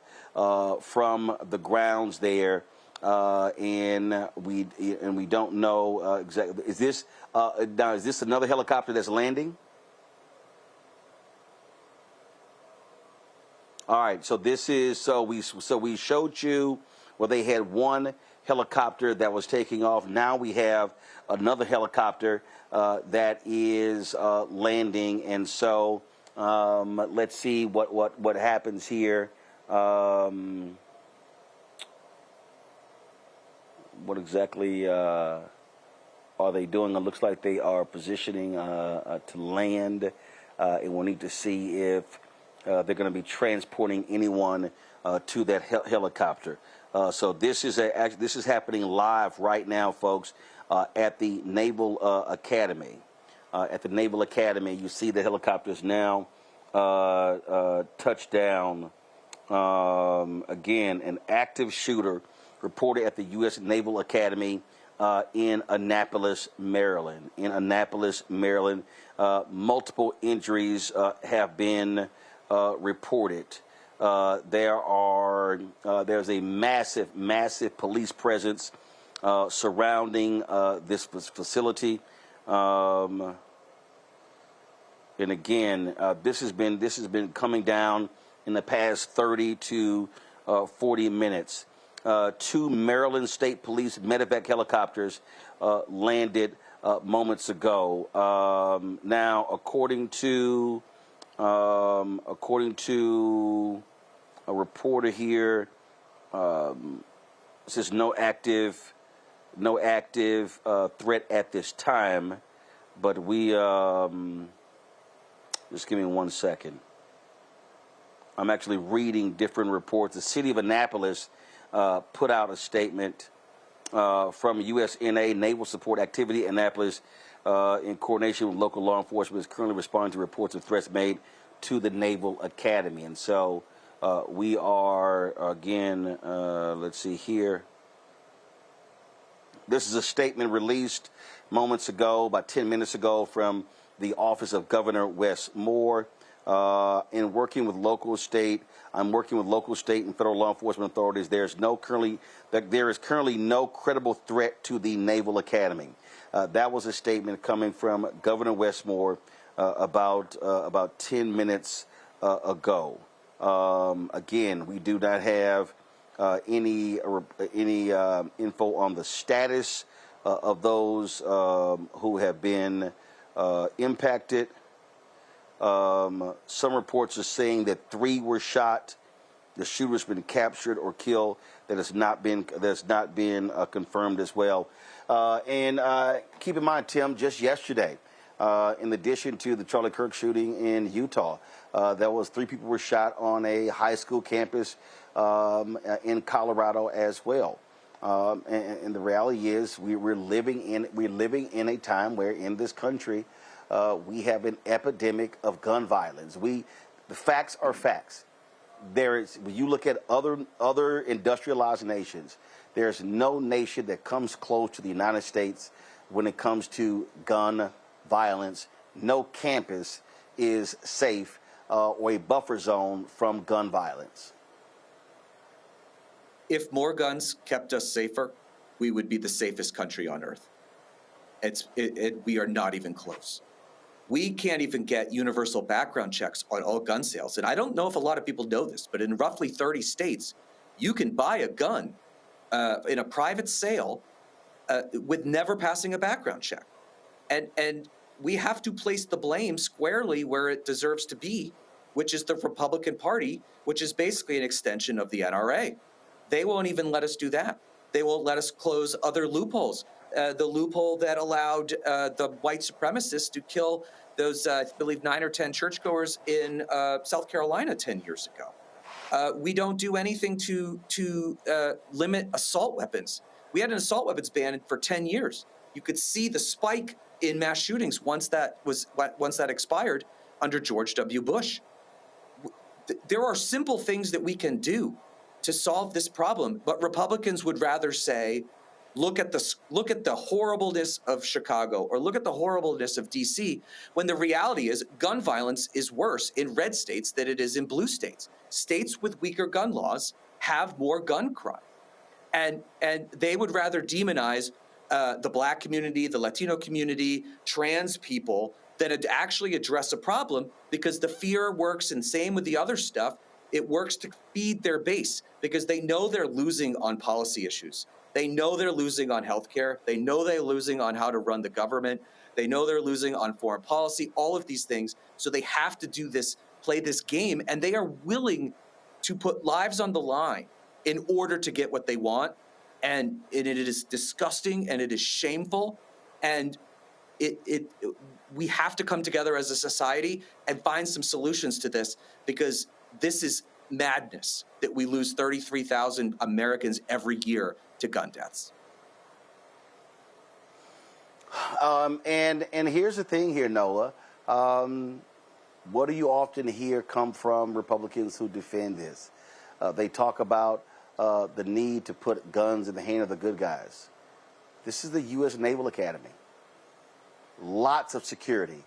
from the grounds there. And we don't know exactly. Is this now? Is this another helicopter that's landing? All right. So this is we showed you where they had one helicopter that was taking off. Now we have another helicopter that is landing, and so let's see what happens here. What exactly are they doing? It looks like they are positioning to land, and we'll need to see if they're going to be transporting anyone to that helicopter. So this is happening live right now, folks, at the Naval Academy. At the Naval Academy, you see the helicopters now touch down. Again, an active shooter reported at the U.S. Naval Academy in Annapolis, Maryland. Multiple injuries have been reported. There's a massive police presence surrounding this facility. And again, this has been coming down in the past 30 to 40 minutes. 2 Maryland State Police medevac helicopters landed moments ago. Now, according to a reporter here, says no active threat at this time. But we just give me 1 second. I'm actually reading different reports. The city of Annapolis put out a statement from USNA, Naval Support Activity Annapolis, in coordination with local law enforcement, is currently responding to reports of threats made to the Naval Academy. And so we are, again, let's see here. This is a statement released moments ago, about 10 minutes ago, from the office of Governor Wes Moore. In working with local, state, I'm working with local, state, and federal law enforcement authorities. There is currently no credible threat to the Naval Academy. That was a statement coming from Governor Wes Moore about 10 minutes ago. Again, we do not have any info on the status of those who have been impacted. Some reports are saying that 3 were shot. The shooter's been captured or killed. That has not been confirmed as well. And keep in mind, Tim, just yesterday, in addition to the Charlie Kirk shooting in Utah, there was 3 people were shot on a high school campus in Colorado as well. And the reality is, we're living in a time where in this country we have an epidemic of gun violence. The facts are facts. When you look at other industrialized nations, there's no nation that comes close to the United States when it comes to gun violence. No campus is safe or a buffer zone from gun violence. If more guns kept us safer, we would be the safest country on earth. We are not even close. We can't even get universal background checks on all gun sales. And I don't know if a lot of people know this, but in roughly 30 states, you can buy a gun in a private sale with never passing a background check. And we have to place the blame squarely where it deserves to be, which is the Republican Party, which is basically an extension of the NRA. They won't even let us do that. They won't let us close other loopholes. The loophole that allowed the white supremacists to kill those, I believe, 9 or 10 churchgoers in South Carolina 10 years ago. We don't do anything to limit assault weapons. We had an assault weapons ban for 10 years. You could see the spike in mass shootings once that expired under George W. Bush. There are simple things that we can do to solve this problem, but Republicans would rather say, look at the horribleness of Chicago or look at the horribleness of DC, when the reality is gun violence is worse in red states than it is in blue states. States with weaker gun laws have more gun crime. And they would rather demonize the Black community, the Latino community, trans people, than to actually address a problem, because the fear works, and same with the other stuff. It works to feed their base because they know they're losing on policy issues. They know they're losing on healthcare. They know they're losing on how to run the government. They know they're losing on foreign policy, all of these things. So they have to do this, play this game, and they are willing to put lives on the line in order to get what they want. And it is disgusting and it is shameful. And we have to come together as a society and find some solutions to this, because this is madness that we lose 33,000 Americans every year to gun deaths. And here's the thing here, Nola. What do you often hear come from Republicans who defend this? They talk about the need to put guns in the hand of the good guys. This is the U.S. Naval Academy. Lots of security,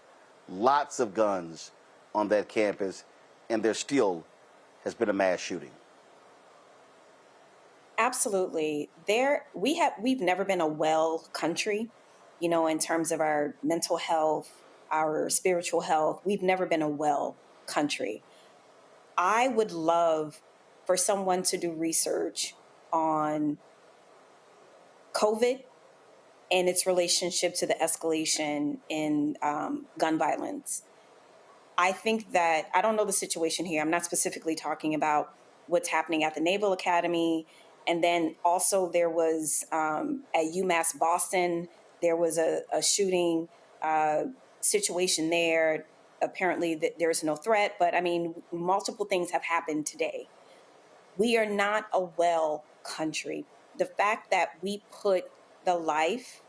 lots of guns on that campus, and there still has been a mass shooting. Absolutely. We've never been a well country, in terms of our mental health, our spiritual health. We've never been a well country. I would love for someone to do research on COVID and its relationship to the escalation in gun violence. I think that, I don't know the situation here. I'm not specifically talking about what's happening at the Naval Academy. And then also there was at UMass Boston, there was a shooting situation there. Apparently there's no threat, but I mean, multiple things have happened today. We are not a well country. The fact that we put the life,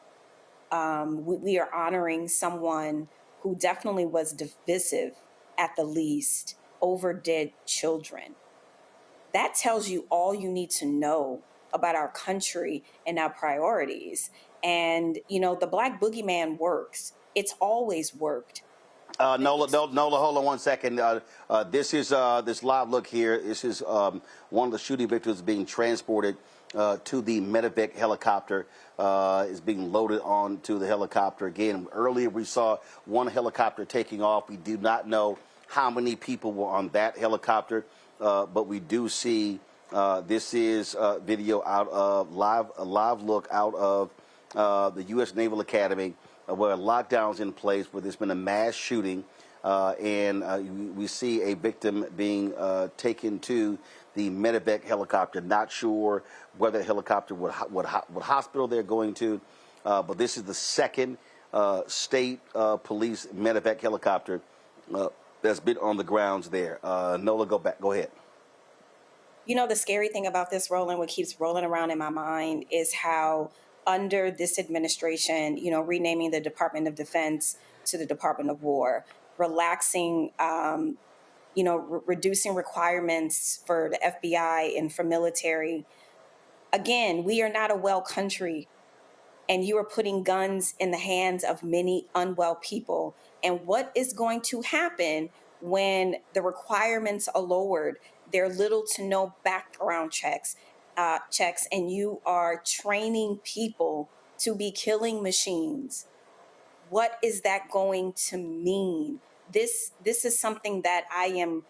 we are honoring someone who definitely was divisive at the least over dead children. That tells you all you need to know about our country and our priorities. And, you know, the Black boogeyman works. It's always worked. Nola, hold on one second. This is this live look here. This is one of the shooting victims being transported to the medevac helicopter. Is being loaded onto the helicopter. Again, earlier we saw one helicopter taking off. We do not know how many people were on that helicopter, but we do see this is video out of a live look out of the U.S. Naval Academy, where lockdown's in place, where there's been a mass shooting, and we see a victim being taken to the medevac helicopter. Not sure whether the helicopter, what hospital they're going to, but this is the second state police medevac helicopter that's been on the grounds there. Nola, go ahead. You know, the scary thing about this, Roland, what keeps rolling around in my mind is how under this administration, you know, renaming the Department of Defense to the Department of War, relaxing, you know, reducing requirements for the FBI and for military. Again, we are not a well country, and you are putting guns in the hands of many unwell people. And what is going to happen when the requirements are lowered? There are little to no background checks, and you are training people to be killing machines. What is that going to mean? This is something that I am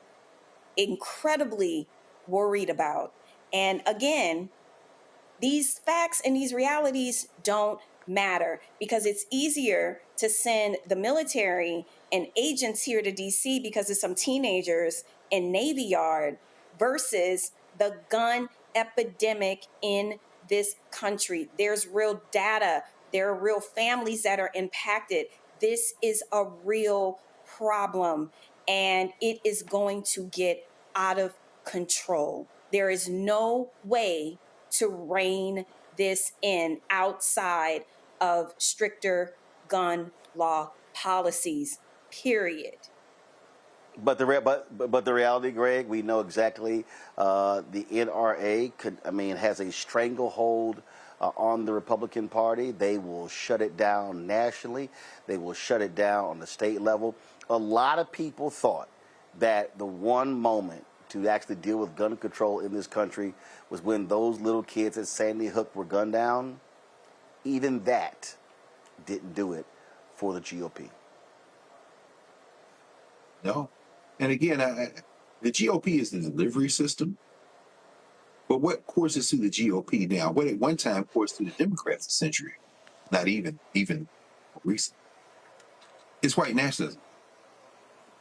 incredibly worried about. And again, these facts and these realities don't matter, because it's easier to send the military and agents here to DC because of some teenagers in Navy Yard versus the gun epidemic in this country. There's real data. There are real families that are impacted. This is a real problem, and it is going to get out of control. There is no way to rein this in outside of stricter gun law policies, period. But the reality, Greg, we know exactly the NRA has a stranglehold on the Republican Party. They will shut it down nationally. They will shut it down on the state level. A lot of people thought that the one moment to actually deal with gun control in this country was when those little kids at Sandy Hook were gunned down. Even that didn't do it for the GOP. No. And again, the GOP is the delivery system. But what courses through the GOP now? What at one time coursed through the Democrats a century, not even recent, it's white nationalism.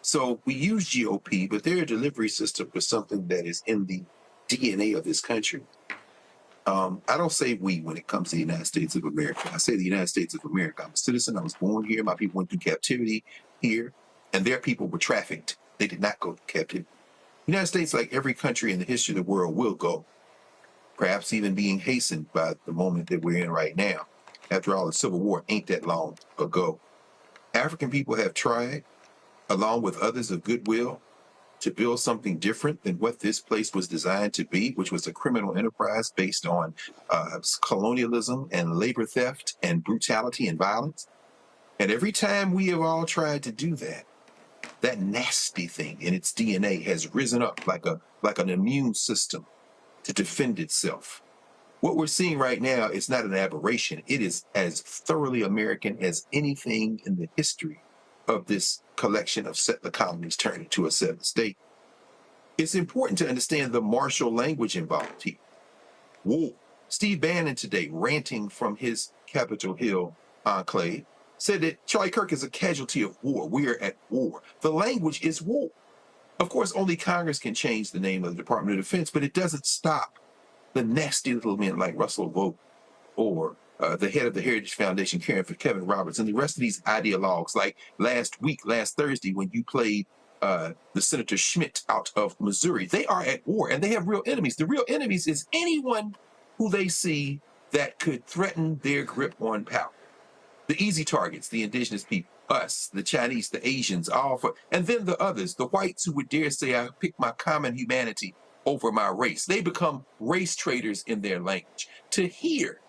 So we use GOP, but they're a delivery system for something that is in the DNA of this country. I don't say we when it comes to the United States of America. I say the United States of America. I'm a citizen. I was born here. My people went through captivity here, and their people were trafficked. They did not go to captivity. The United States, like every country in the history of the world, will go, perhaps even being hastened by the moment that we're in right now. After all, the Civil War ain't that long ago. African people have tried, along with others of goodwill, to build something different than what this place was designed to be, which was a criminal enterprise based on colonialism and labor theft and brutality and violence. And every time we have all tried to do that, that nasty thing in its DNA has risen up like an immune system to defend itself. What we're seeing right now is not an aberration. It is as thoroughly American as anything in the history of this collection of settler colonies turned into a settler state. It's important to understand the martial language involved here. War. Steve Bannon today, ranting from his Capitol Hill enclave, said that Charlie Kirk is a casualty of war. We are at war. The language is war. Of course, only Congress can change the name of the Department of Defense, but it doesn't stop the nasty little men like Russell Vogt or the head of the Heritage Foundation, Kevin Roberts, and the rest of these ideologues, like last Thursday, when you played the Senator Schmidt out of Missouri. They are at war, and they have real enemies. The real enemies is anyone who they see that could threaten their grip on power. The easy targets, the indigenous people, us, the Chinese, the Asians, and then the others, the whites who would dare say, I pick my common humanity over my race. They become race traders in their language. To hear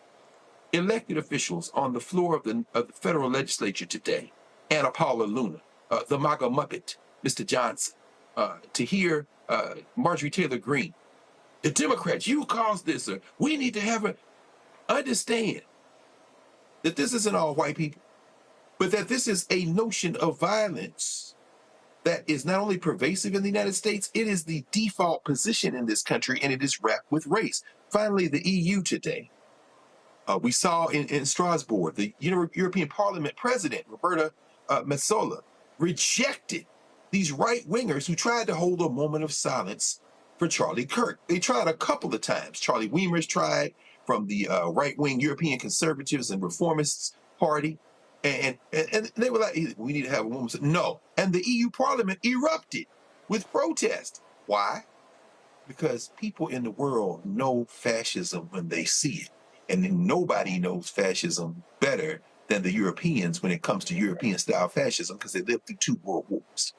elected officials on the floor of the federal legislature today, Anna Paula Luna, the MAGA Muppet, Mr. Johnson, to hear Marjorie Taylor Greene, the Democrats, you caused this, or we need to have a, understand that this isn't all white people, but that this is a notion of violence that is not only pervasive in the United States, it is the default position in this country, and it is wrapped with race. Finally, the EU today. We saw in Strasbourg, the European Parliament President, Roberta Metsola, rejected these right-wingers who tried to hold a moment of silence for Charlie Kirk. They tried a couple of times. Charlie Weimer's tried from the right-wing European Conservatives and Reformists Party. And they were like, we need to have a woman. No. And the EU Parliament erupted with protest. Why? Because people in the world know fascism when they see it. And then nobody knows fascism better than the Europeans when it comes to European-style fascism, because they lived through 2 world wars.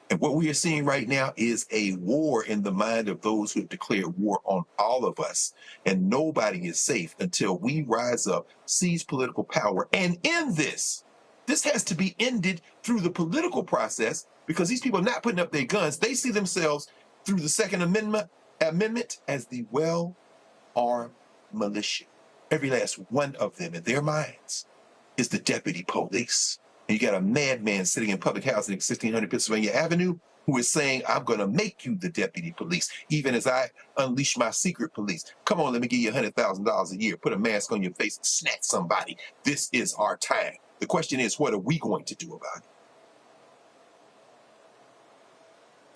And what we are seeing right now is a war in the mind of those who have declared war on all of us. And nobody is safe until we rise up, seize political power, and end this. This has to be ended through the political process, because these people are not putting up their guns. They see themselves through the Second Amendment as the well-armed militia. Every last one of them in their minds is the deputy police. And you got a madman sitting in public housing at 1600 Pennsylvania Avenue who is saying, I'm going to make you the deputy police, even as I unleash my secret police. Come on, let me give you $100,000 a year. Put a mask on your face and snatch somebody. This is our time. The question is, what are we going to do about it?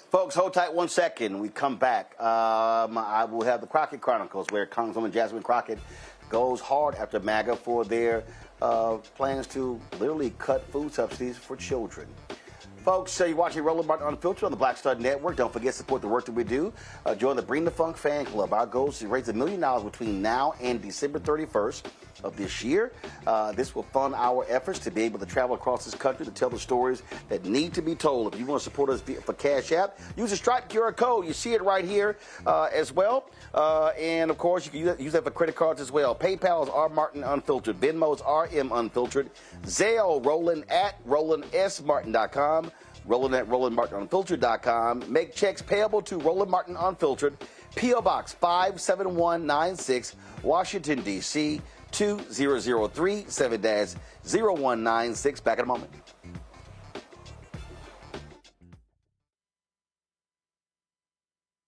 Folks, hold tight 1 second. We come back. I will have the Crockett Chronicles, where Congresswoman Jasmine Crockett goes hard after MAGA for their plans to literally cut food subsidies for children. Folks, you're watching Roland Martin Unfiltered on the Black Star Network. Don't forget to support the work that we do. Join the Bring the Funk fan club. Our goal is to raise $1 million between now and December 31st of this year. This will fund our efforts to be able to travel across this country to tell the stories that need to be told. If you want to support us for Cash App, use the Stripe QR code. You see it right here as well. And, of course, you can use that for credit cards as well. PayPal is R Martin Unfiltered. Venmo is RM Unfiltered. Zelle, Roland at RolandSMartin.com. Roland at RolandMartinUnfiltered.com. Make checks payable to Roland Martin Unfiltered, P.O. Box 57196, Washington, D.C. 2003 7-0196. Back in a moment.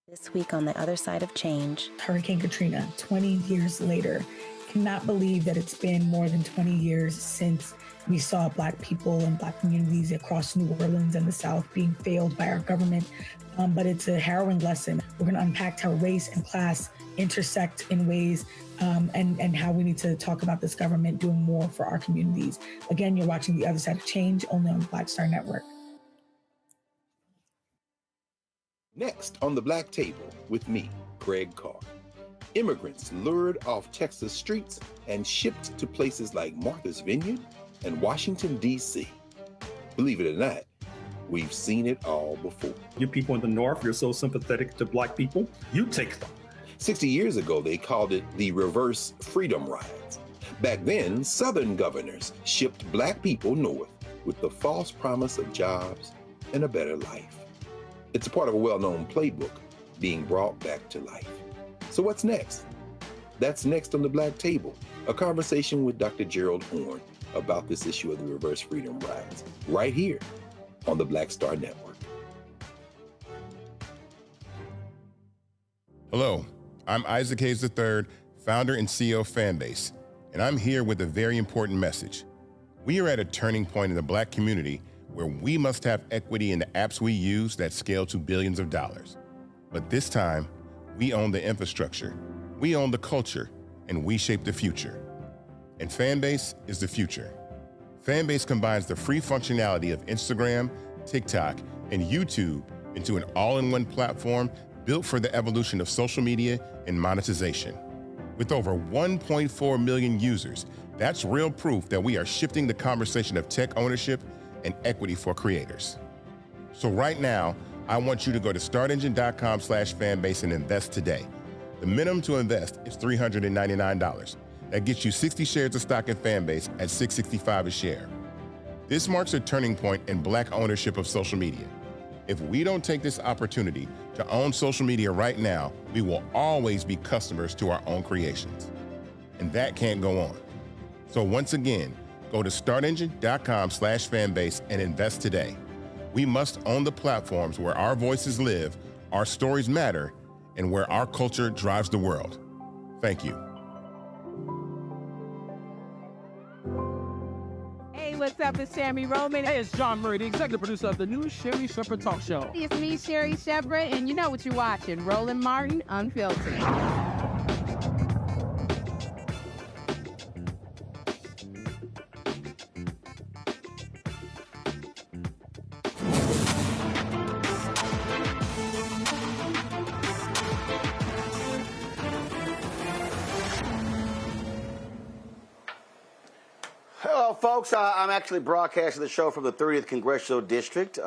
This week on the other side of change. Hurricane Katrina, 20 years later. Cannot believe that it's been more than 20 years since we saw Black people and Black communities across New Orleans and the South being failed by our government. But it's a harrowing lesson. We're going to unpack how race and class intersect in ways and how we need to talk about this government doing more for our communities. Again, you're watching The Other Side of Change, only on the Black Star Network. Next on the Black Table with me, Greg Carr. Immigrants lured off Texas streets and shipped to places like Martha's Vineyard and Washington, D.C. Believe it or not, we've seen it all before. You people in the North, you're so sympathetic to Black people, you take them. 60 years ago, they called it the reverse freedom rides. Back then, Southern governors shipped Black people north with the false promise of jobs and a better life. It's a part of a well-known playbook being brought back to life. So what's next? That's next on the Black Table, a conversation with Dr. Gerald Horne about this issue of the reverse freedom rides, right here on the Black Star Network. Hello, I'm Isaac Hayes III, founder and CEO of Fanbase, and I'm here with a very important message. We are at a turning point in the Black community where we must have equity in the apps we use that scale to billions of dollars. But this time, we own the infrastructure, we own the culture, and we shape the future. And Fanbase is the future. Fanbase combines the free functionality of Instagram, TikTok, and YouTube into an all-in-one platform built for the evolution of social media and monetization. With over 1.4 million users, that's real proof that we are shifting the conversation of tech ownership and equity for creators. So right now, I want you to go to startengine.com/fanbase and invest today. The minimum to invest is $399. That gets you 60 shares of stock in Fanbase at $665 a share. This marks a turning point in Black ownership of social media. If we don't take this opportunity to own social media right now, we will always be customers to our own creations. And that can't go on. So once again, go to startengine.com/fanbase and invest today. We must own the platforms where our voices live, our stories matter, and where our culture drives the world. Thank you. Hey, what's up? It's Sammy Roman. Hey, it's John Murray, the executive producer of the new Sherry Shepherd Talk Show. It's me, Sherry Shepherd, and you know what you're watching, Roland Martin Unfiltered. Hello, folks. I'm actually broadcasting the show from the 30th Congressional District,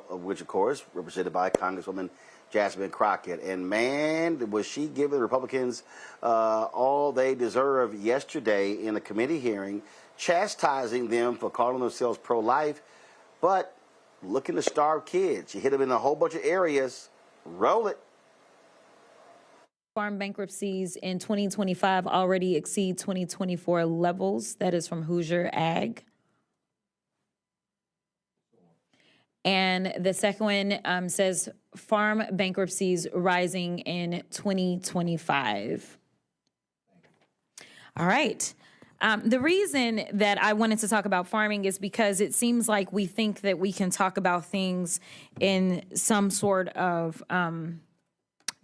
which, of course, represented by Congresswoman Jasmine Crockett. And, man, was she giving the Republicans all they deserve yesterday in a committee hearing, chastising them for calling themselves pro-life, but looking to starve kids. She hit them in a whole bunch of areas. Roll it. Farm bankruptcies in 2025 already exceed 2024 levels. That is from Hoosier Ag. And the second one says farm bankruptcies rising in 2025. All right. The reason that I wanted to talk about farming is because it seems like we think that we can talk about things in some sort of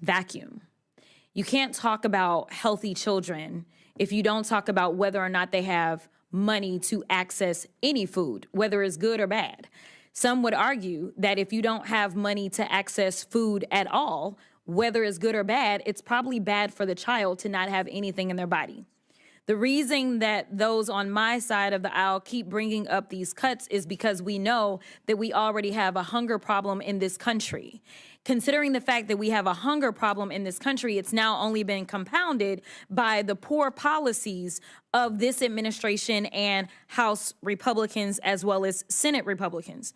vacuum. You can't talk about healthy children if you don't talk about whether or not they have money to access any food, whether it's good or bad. Some would argue that if you don't have money to access food at all, whether it's good or bad, it's probably bad for the child to not have anything in their body. The reason that those on my side of the aisle keep bringing up these cuts is because we know that we already have a hunger problem in this country. Considering the fact that we have a hunger problem in this country, it's now only been compounded by the poor policies of this administration and House Republicans as well as Senate Republicans.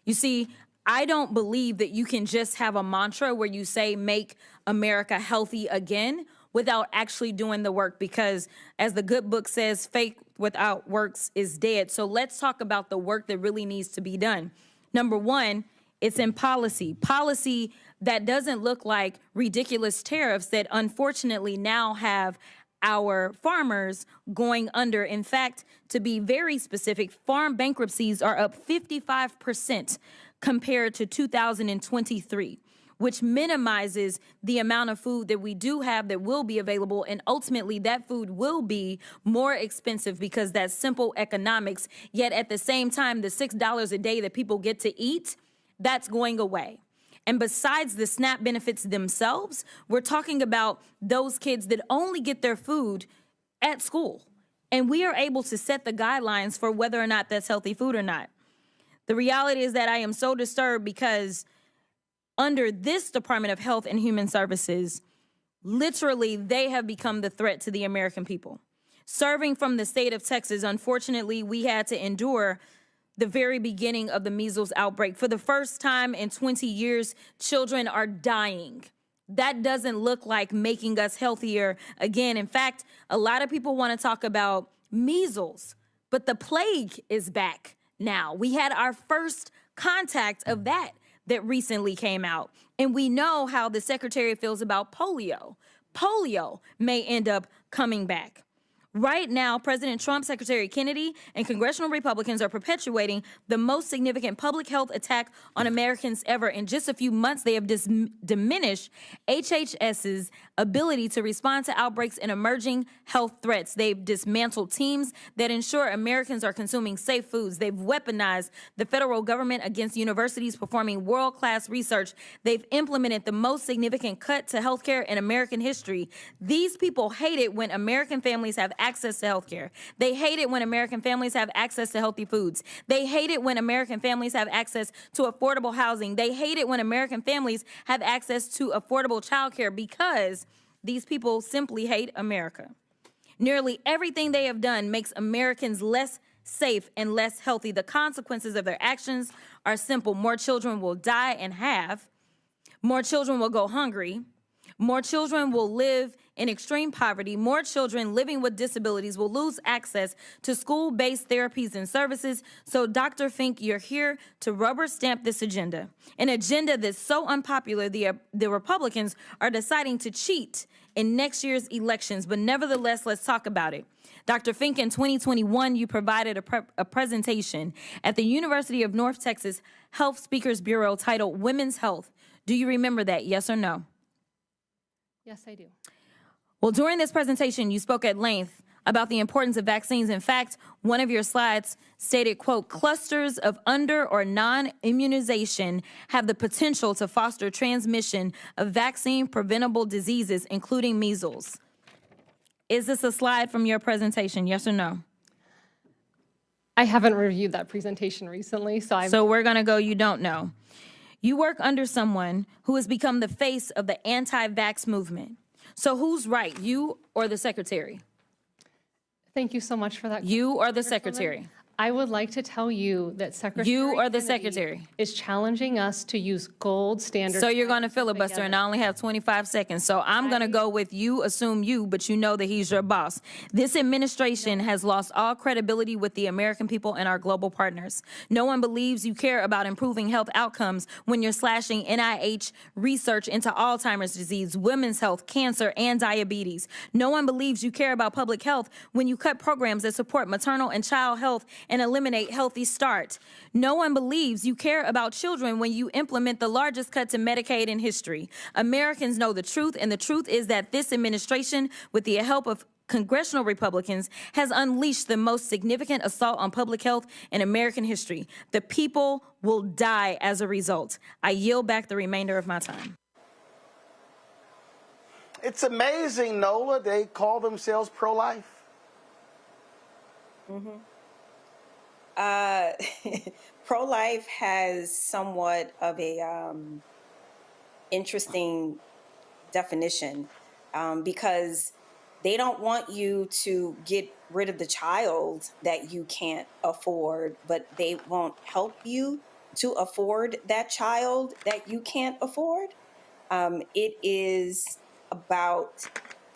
You see, I don't believe that you can just have a mantra where you say, make America healthy again, without actually doing the work, because as the good book says, faith without works is dead. So let's talk about the work that really needs to be done. Number one, it's in policy. Policy that doesn't look like ridiculous tariffs that unfortunately now have our farmers going under. In fact, to be very specific, farm bankruptcies are up 55% compared to 2023. Which minimizes the amount of food that we do have that will be available. And ultimately, that food will be more expensive because that's simple economics. Yet at the same time, the $6 a day that people get to eat, that's going away. And besides the SNAP benefits themselves, we're talking about those kids that only get their food at school. And we are able to set the guidelines for whether or not that's healthy food or not. The reality is that I am so disturbed because under this Department of Health and Human Services, literally, they have become the threat to the American people. Serving from the state of Texas, unfortunately, we had to endure the very beginning of the measles outbreak. For the first time in 20 years, children are dying. That doesn't look like making us healthier again. In fact, a lot of people want to talk about measles, but the plague is back now. We had our first contact of that recently came out. And we know how the secretary feels about polio. Polio may end up coming back. Right now, President Trump, Secretary Kennedy, and congressional Republicans are perpetuating the most significant public health attack on Americans ever. In just a few months, they have diminished HHS's ability to respond to outbreaks and emerging health threats. They've dismantled teams that ensure Americans are consuming safe foods. They've weaponized the federal government against universities performing world-class research. They've implemented the most significant cut to healthcare in American history. These people hate it when American families have access to healthcare. They hate it when American families have access to healthy foods. They hate it when American families have access to affordable housing. They hate it when American families have access to affordable childcare because these people simply hate America. Nearly everything they have done makes Americans less safe and less healthy. The consequences of their actions are simple. More children will die and have. More children will go hungry. More children will live in extreme poverty. More children living with disabilities will lose access to school-based therapies and services. So, Dr. Fink, you're here to rubber stamp this agenda, an agenda that's so unpopular the Republicans are deciding to cheat in next year's elections. But nevertheless, let's talk about it. Dr. Fink, in 2021, you provided a presentation at the University of North Texas Health Speakers Bureau titled Women's Health. Do you remember that, yes or no? Yes, I do. Well, during this presentation, you spoke at length about the importance of vaccines. In fact, one of your slides stated, quote, clusters of under or non-immunization have the potential to foster transmission of vaccine-preventable diseases, including measles. Is this a slide from your presentation, yes or no? I haven't reviewed that presentation recently, so we're going to go you don't know. You work under someone who has become the face of the anti-vax movement. So who's right, you or the secretary? Thank you so much for that. You or the secretary? I would like to tell you that Secretary You or the Kennedy secretary? is challenging us to use gold standard. So you're going to filibuster, and I only have 25 seconds. So I'm going to go with you, assume you, but you know that he's your boss. This administration has lost all credibility with the American people and our global partners. No one believes you care about improving health outcomes when you're slashing NIH research into Alzheimer's disease, women's health, cancer, and diabetes. No one believes you care about public health when you cut programs that support maternal and child health and eliminate Healthy Start. No one believes you care about children when you implement the largest cut to Medicaid in history. Americans know the truth, and the truth is that this administration, with the help of congressional Republicans, has unleashed the most significant assault on public health in American history. The people will die as a result. I yield back the remainder of my time. It's amazing, Nola. They call themselves pro-life. Mm-hmm. Pro-life has somewhat of a interesting definition because they don't want you to get rid of the child that you can't afford, but they won't help you to afford that child that you can't afford. It is about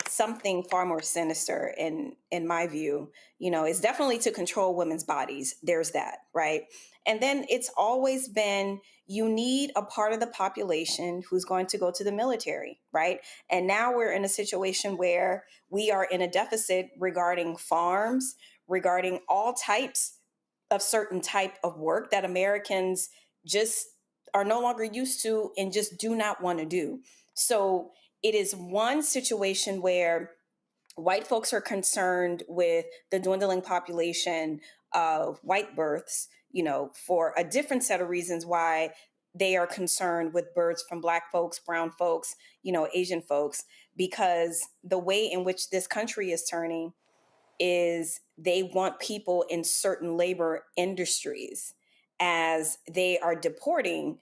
something far more sinister in my view. You know, it's definitely to control women's bodies. There's that, right? And then it's always been, you need a part of the population who's going to go to the military, right? And now we're in a situation where we are in a deficit regarding farms, regarding all types of certain type of work that Americans just are no longer used to and just do not want to do. So it is one situation where white folks are concerned with the dwindling population of white births, you know, for a different set of reasons why they are concerned with births from Black folks, brown folks, you know, Asian folks, because the way in which this country is turning is they want people in certain labor industries as they are deporting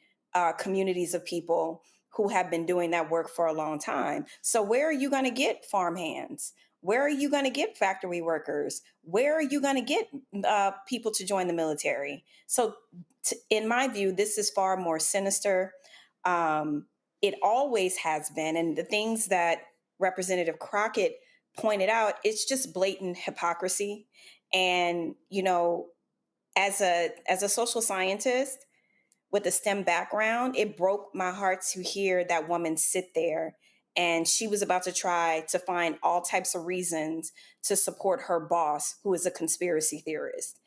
communities of people who have been doing that work for a long time. So where are you going to get farm hands? Where are you going to get factory workers? Where are you going to get people to join the military? So in my view, this is far more sinister. It always has been. And the things that Representative Crockett pointed out, it's just blatant hypocrisy. And, you know, as a social scientist, with a STEM background, it broke my heart to hear that woman sit there and she was about to try to find all types of reasons to support her boss, who is a conspiracy theorist.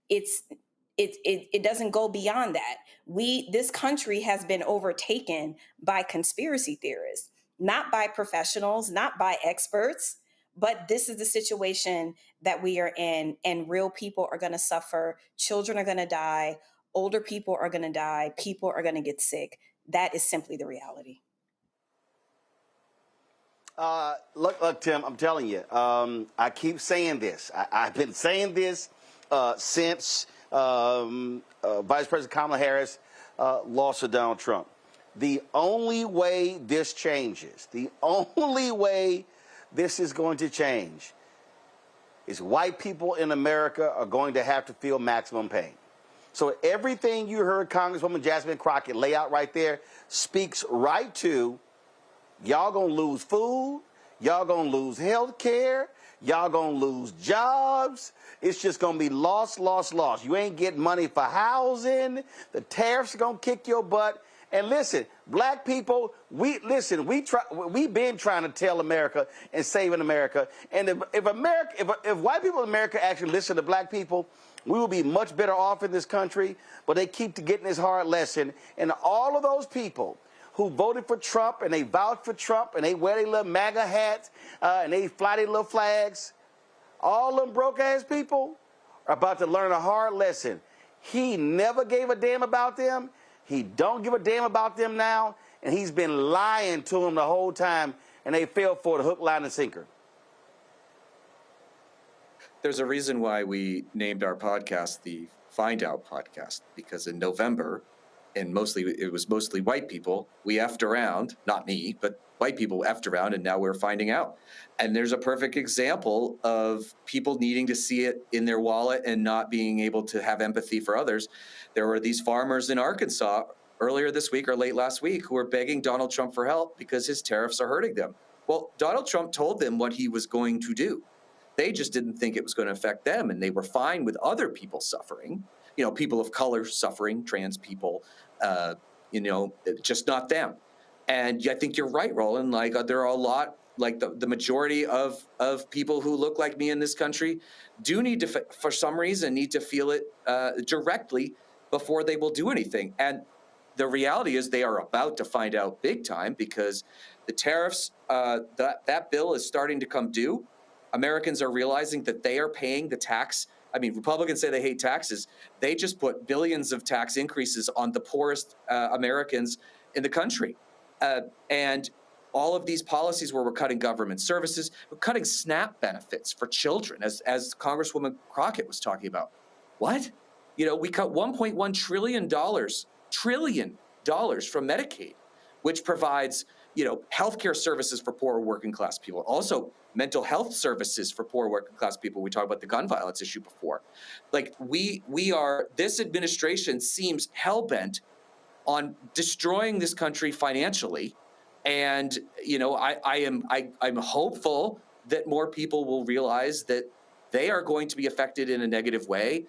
It doesn't go beyond that. This country has been overtaken by conspiracy theorists, not by professionals, not by experts, but this is the situation that we are in, and real people are going to suffer. Children are going to die. Older people are going to die. People are going to get sick. That is simply the reality. Look, Tim, I'm telling you, I keep saying this. I've been saying this since Vice President Kamala Harris lost to Donald Trump. The only way this changes, the only way this is going to change is white people in America are going to have to feel maximum pain. So everything you heard Congresswoman Jasmine Crockett lay out right there speaks right to y'all gonna lose food, y'all gonna lose health care, y'all gonna lose jobs. It's just gonna be loss, loss, loss. You ain't getting money for housing. The tariffs are gonna kick your butt. And listen, black people, we've been trying to tell America and saving America. And if white people in America actually listen to black people, we will be much better off in this country. But they keep getting this hard lesson. And all of those people who voted for Trump and they vouch for Trump and they wear their little MAGA hats and they fly their little flags, all them broke-ass people are about to learn a hard lesson. He never gave a damn about them. He don't give a damn about them now, and he's been lying to them the whole time, and they fell for the hook, line, and sinker. There's a reason why we named our podcast the Find Out Podcast, because in November, and it was mostly white people, we effed around, not me, but white people effed around, and now we're finding out. And there's a perfect example of people needing to see it in their wallet and not being able to have empathy for others. There were these farmers in Arkansas earlier this week or late last week who were begging Donald Trump for help because his tariffs are hurting them. Well, Donald Trump told them what he was going to do. They just didn't think it was going to affect them, and they were fine with other people suffering, people of color suffering, trans people, just not them. And I think you're right, Roland. There are a lot, the majority of people who look like me in this country do need to, for some reason, need to feel it directly before they will do anything. And the reality is they are about to find out big time, because the tariffs, that bill is starting to come due. Americans are realizing that they are paying the tax. I mean, Republicans say they hate taxes. They just put billions of tax increases on the poorest Americans in the country. And all of these policies where we're cutting government services, we're cutting SNAP benefits for children, as Congresswoman Crockett was talking about. What? We cut $1.1 trillion from Medicaid, which provides, healthcare services for poor working class people. Also, mental health services for poor working class people. We talked about the gun violence issue before. This administration seems hell-bent on destroying this country financially. And, I'm hopeful that more people will realize that they are going to be affected in a negative way.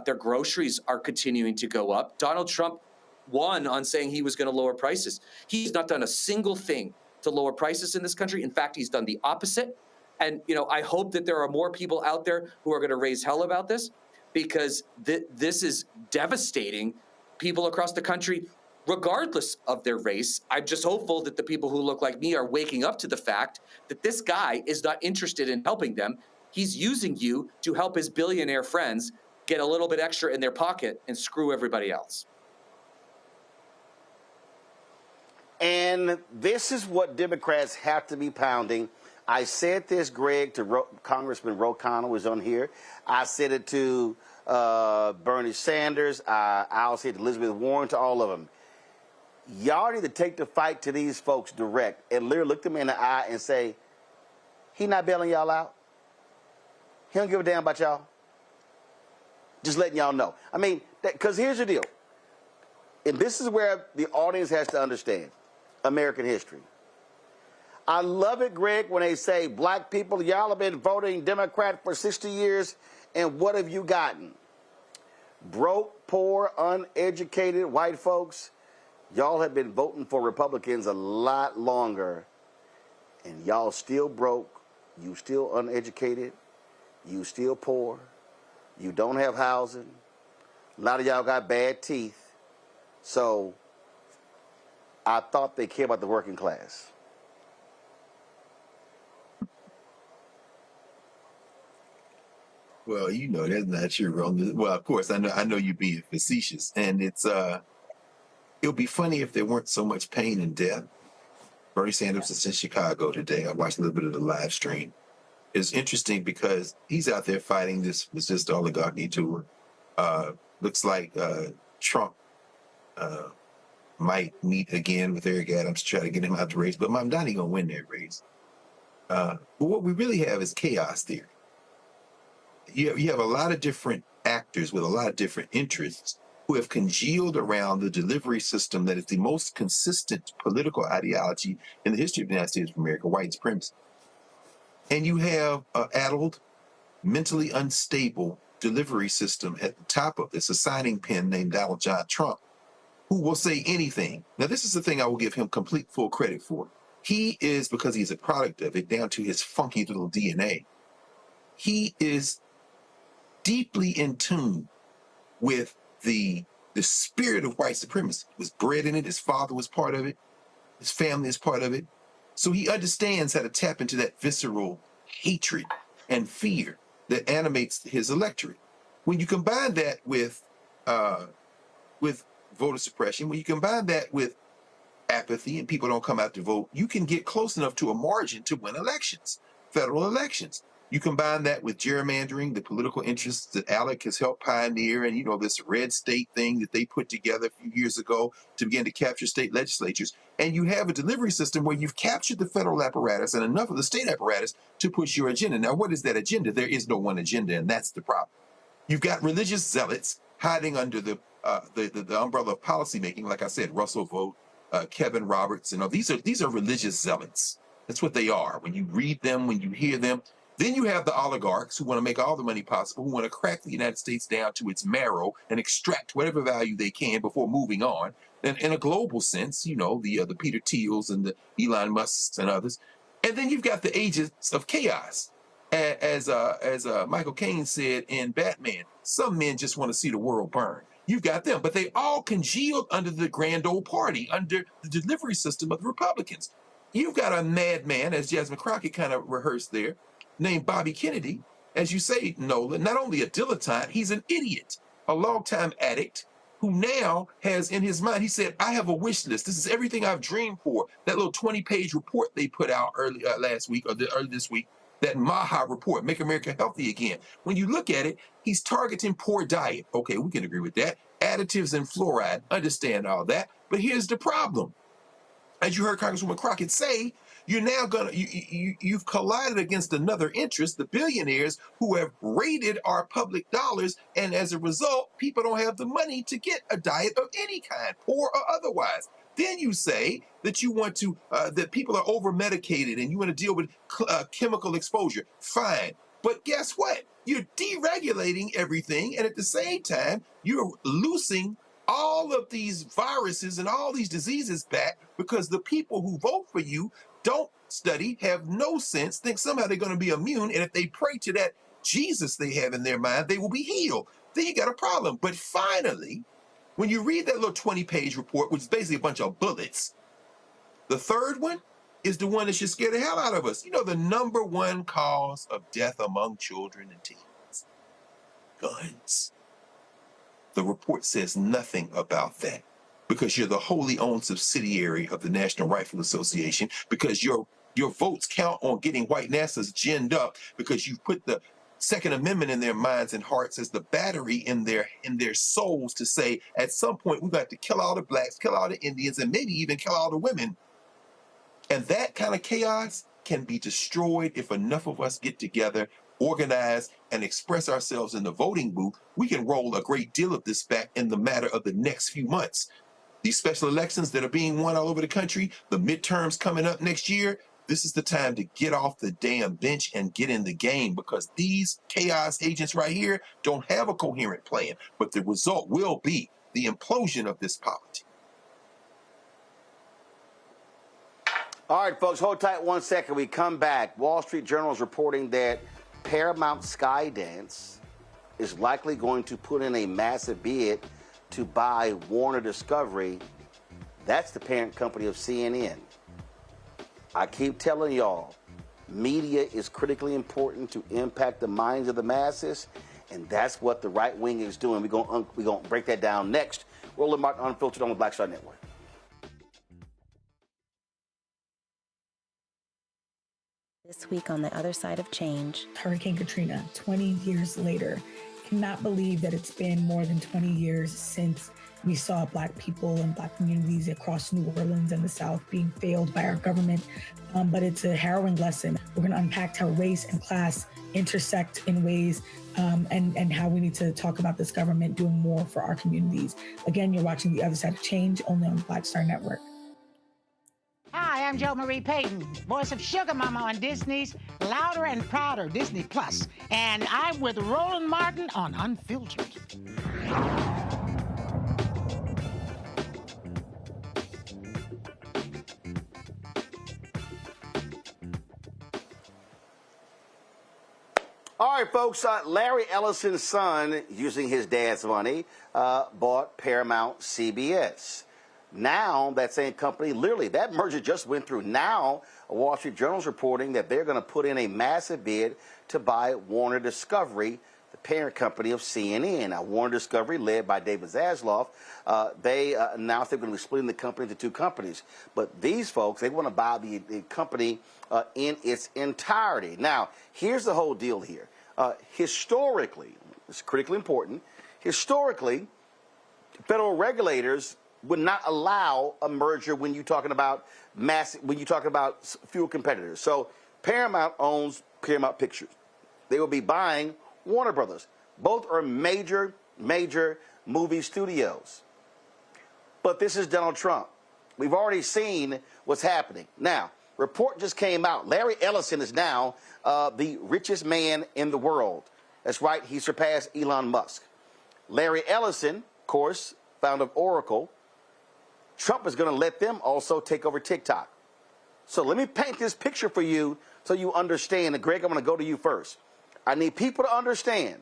Their groceries are continuing to go up. Donald Trump won on saying he was going to lower prices. He's not done a single thing to lower prices in this country. In fact, he's done the opposite. And, I hope that there are more people out there who are going to raise hell about this, because this is devastating people across the country, regardless of their race. I'm just hopeful that the people who look like me are waking up to the fact that this guy is not interested in helping them. He's using you to help his billionaire friends get a little bit extra in their pocket and screw everybody else. And this is what Democrats have to be pounding. I said this, Greg, to Congressman Ro Khanna was on here. I said it to Bernie Sanders. I'll say it to Elizabeth Warren, to all of them. Y'all need to take the fight to these folks direct and literally look them in the eye and say, he not bailing y'all out. He don't give a damn about y'all. Just letting y'all know. I mean, because here's the deal. And this is where the audience has to understand American history. I love it, Greg, when they say, black people, y'all have been voting Democrat for 60 years, and what have you gotten? Broke, poor, uneducated white folks. Y'all have been voting for Republicans a lot longer, and y'all still broke, you still uneducated, you still poor, you don't have housing, a lot of y'all got bad teeth. So I thought they cared about the working class. Well, that's not true, Roland. Well, of course, I know you being facetious, and it would be funny if there weren't so much pain and death Bernie Sanders is in Chicago today. I watched a little bit of the live stream. It's interesting because he's out there fighting this oligarchy tour. Looks like Trump might meet again with Eric Adams to try to get him out the race, but Mamdani going to win that race. But what we really have is chaos theory. You have a lot of different actors with a lot of different interests who have congealed around the delivery system that is the most consistent political ideology in the history of the United States of America, white supremacy. And you have an addled, mentally unstable delivery system at the top of this, a signing pen named Donald John Trump, who will say anything. Now, this is the thing I will give him complete full credit for. He is, because he's a product of it, down to his funky little DNA, he is deeply in tune with the spirit of white supremacy. He was bred in it. His father was part of it. His family is part of it. So he understands how to tap into that visceral hatred and fear that animates his electorate. When you combine that with voter suppression, when you combine that with apathy and people don't come out to vote, you can get close enough to a margin to win elections, federal elections. You combine that with gerrymandering, the political interests that ALEC has helped pioneer, and, you know, this red state thing that they put together a few years ago to begin to capture state legislatures. And you have a delivery system where you've captured the federal apparatus and enough of the state apparatus to push your agenda. Now, what is that agenda? There is no one agenda, and that's the problem. You've got religious zealots hiding under the umbrella of policymaking. Like I said, Russell Vogt, Kevin Roberts, you know, these are religious zealots. That's what they are. When you read them, when you hear them. Then you have the oligarchs who want to make all the money possible, who want to crack the United States down to its marrow and extract whatever value they can before moving on. And in a global sense, you know, the Peter Thiels and the Elon Musks and others. And then you've got the agents of chaos. As Michael Caine said in Batman, some men just want to see the world burn. You've got them, but they all congealed under the grand old party, under the delivery system of the Republicans. You've got a madman, as Jasmine Crockett kind of rehearsed there, named Bobby Kennedy, as you say, Nolan, not only a dilettante, he's an idiot, a longtime addict who now has in his mind, he said, I have a wish list. This is everything I've dreamed for. That little 20-page report they put out early last week or early this week, that MAHA report, Make America Healthy Again. When you look at it, he's targeting poor diet. Okay, we can agree with that. Additives and fluoride, understand all that. But here's the problem. As you heard Congresswoman Crockett say, you're now you've collided against another interest, the billionaires who have raided our public dollars, and as a result, people don't have the money to get a diet of any kind, poor or otherwise. Then you say that you want to, that people are over-medicated and you want to deal with chemical exposure. Fine. But guess what? You're deregulating everything, and at the same time, you're loosing all of these viruses and all these diseases back because the people who vote for you don't study, have no sense, think somehow they're going to be immune, and if they pray to that Jesus they have in their mind, they will be healed. Then you got a problem. But finally, when you read that little 20-page report, which is basically a bunch of bullets, the third one is the one that should scare the hell out of us. You know, the number one cause of death among children and teens? Guns. The report says nothing about that because you're the wholly owned subsidiary of the National Rifle Association, because your votes count on getting white NASA's ginned up because you put the Second Amendment in their minds and hearts as the battery in their souls to say, at some point, we've got to kill all the blacks, kill all the Indians, and maybe even kill all the women. And that kind of chaos can be destroyed if enough of us get together, organize, and express ourselves in the voting booth. We can roll a great deal of this back in the matter of the next few months. These special elections that are being won all over the country, the midterms coming up next year, this is the time to get off the damn bench and get in the game, because these chaos agents right here don't have a coherent plan, but the result will be the implosion of this polity. All right, folks, hold tight 1 second. We come back. Wall Street Journal is reporting that Paramount Skydance is likely going to put in a massive bid to buy Warner Discovery. That's the parent company of CNN. I keep telling y'all, media is critically important to impact the minds of the masses, and that's what the right wing is doing. We're gonna break that down next. Roland Martin Unfiltered on the Black Star Network. This week on The Other Side of Change. Hurricane Katrina, 20 years later. Cannot believe that it's been more than 20 years since we saw Black people and Black communities across New Orleans and the South being failed by our government. But it's a harrowing lesson. We're going to unpack how race and class intersect in ways and how we need to talk about this government doing more for our communities. Again, you're watching The Other Side of Change, only on Black Star Network. Hi, I'm Jo Marie Payton, voice of Sugar Mama on Disney's Louder and Prouder Disney Plus, and I'm with Roland Martin on Unfiltered. All right, folks, Larry Ellison's son, using his dad's money, bought Paramount CBS. Now, that same company, literally, that merger just went through. Now, Wall Street Journal is reporting that they're going to put in a massive bid to buy Warner Discovery, the parent company of CNN. Now, Warner Discovery, led by David Zaslav, they announced they're going to be splitting the company into two companies. But these folks, they want to buy the company in its entirety. Now, here's the whole deal here. Historically, it's critically important, historically, federal regulators would not allow a merger when you're talking about fewer competitors. So Paramount owns Paramount Pictures. They will be buying Warner Brothers. Both are major movie studios. But this is Donald Trump. We've already seen what's happening. Now, report just came out. Larry Ellison is now the richest man in the world. That's right, he surpassed Elon Musk. Larry Ellison, of course, founder of Oracle. Trump is going to let them also take over TikTok. So let me paint this picture for you so you understand. And Greg, I'm going to go to you first. I need people to understand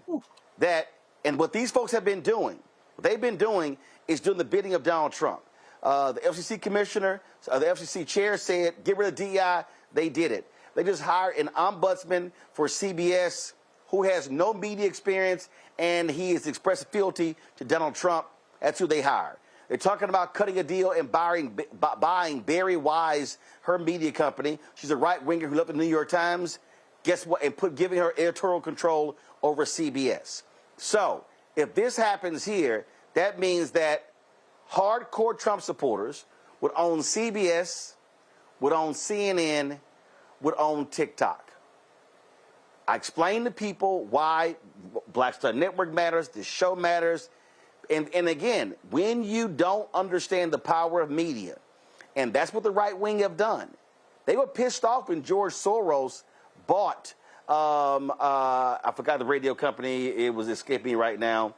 that, and what these folks have been doing, what they've been doing is doing the bidding of Donald Trump. The FCC commissioner, the FCC chair said, get rid of DEI. They did it. They just hired an ombudsman for CBS who has no media experience, and he has expressed fealty to Donald Trump. That's who they hired. They're talking about cutting a deal and buying Barry Wise, her media company. She's a right-winger who left the New York Times. Guess what? And giving her editorial control over CBS. So if this happens here, that means that hardcore Trump supporters would own CBS, would own CNN, would own TikTok. I explained to people why Black Star Network matters, this show matters. And again, when you don't understand the power of media, and that's what the right wing have done. They were pissed off when George Soros bought, I forgot the radio company, it was escaping me right now,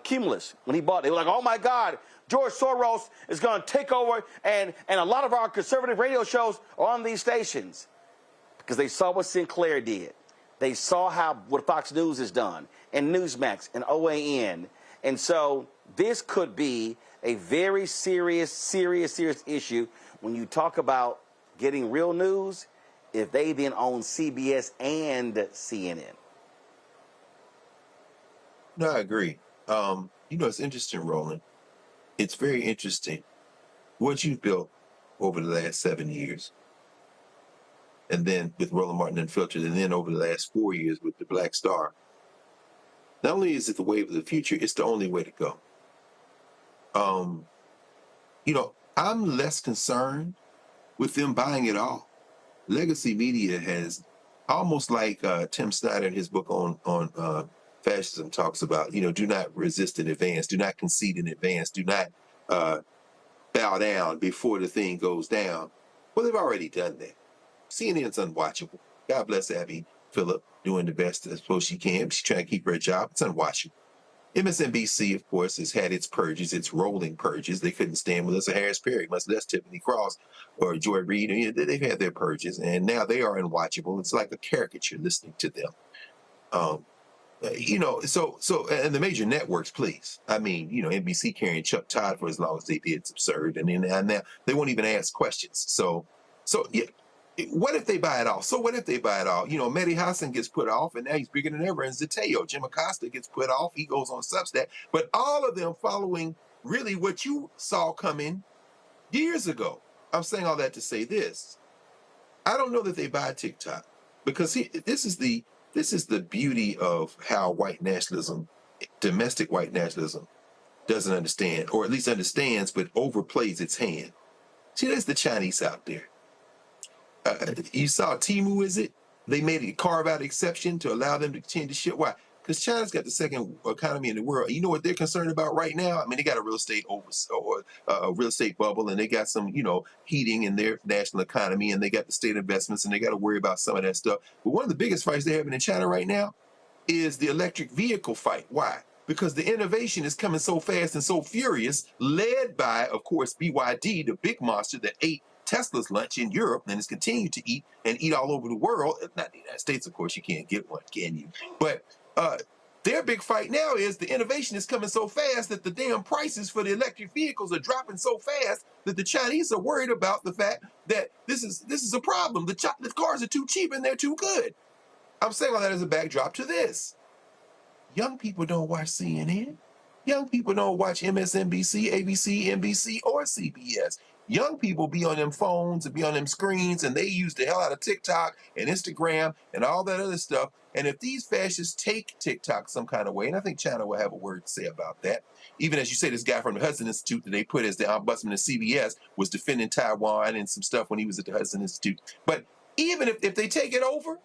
Cumulus. When he bought it, they were like, oh my God, George Soros is going to take over, and a lot of our conservative radio shows are on these stations. Because they saw what Sinclair did. They saw what Fox News has done, and Newsmax, and OAN. And so this could be a very serious issue when you talk about getting real news if they then own CBS and CNN. No, I agree. It's interesting, Roland. It's very interesting what you've built over the last 7 years. And then with Roland Martin Unfiltered, and then over the last 4 years with the Black Star. Not only is it the wave of the future, it's the only way to go. I'm less concerned with them buying it all. Legacy media has, almost like Tim Snyder in his book on fascism talks about, do not resist in advance, do not concede in advance, do not bow down before the thing goes down. Well, they've already done that. CNN's unwatchable. God bless Abby Phillip, doing the best I suppose she can. She's trying to keep her job. It's unwatchable. MSNBC, of course, has had its purges, its rolling purges. They couldn't stand Melissa Harris Perry, much less Tiffany Cross or Joy Reid. They've had their purges, and now they are unwatchable. It's like a caricature listening to them. And the major networks, please. I mean, NBC carrying Chuck Todd for as long as they did, it's absurd. And now they won't even ask questions. So yeah. What if they buy it off? So what if they buy it off? Mehdi Hassan gets put off, and now he's bigger than ever. And Zateo, Jim Acosta gets put off. He goes on Substack. But all of them following really what you saw coming years ago. I'm saying all that to say this. I don't know that they buy TikTok, because this is the beauty of how white nationalism, domestic white nationalism, doesn't understand, or at least understands but overplays its hand. See, there's the Chinese out there. You saw Temu, is it? They made a carve-out exception to allow them to continue to ship. Why? Because China's got the second economy in the world. You know what they're concerned about right now? I mean, they got a real estate real estate bubble, and they got some, heating in their national economy, and they got the state investments, and they got to worry about some of that stuff. But one of the biggest fights they're having in China right now is the electric vehicle fight. Why? Because the innovation is coming so fast and so furious, led by, of course, BYD, the big monster that ate Tesla's lunch in Europe and has continued to eat all over the world. Not the United States, of course, you can't get one, can you? But their big fight now is the innovation is coming so fast that the damn prices for the electric vehicles are dropping so fast that the Chinese are worried about the fact that this is a problem. The cars are too cheap and they're too good. I'm saying all that as a backdrop to this. Young people don't watch CNN. Young people don't watch MSNBC, ABC, NBC, or CBS. Young people be on them phones and be on them screens, and they use the hell out of TikTok and Instagram and all that other stuff. And if these fascists take TikTok some kind of way, and I think China will have a word to say about that, even as you say, this guy from the Hudson Institute that they put as the ombudsman of CBS was defending Taiwan and some stuff when he was at the Hudson Institute. But even if they take it over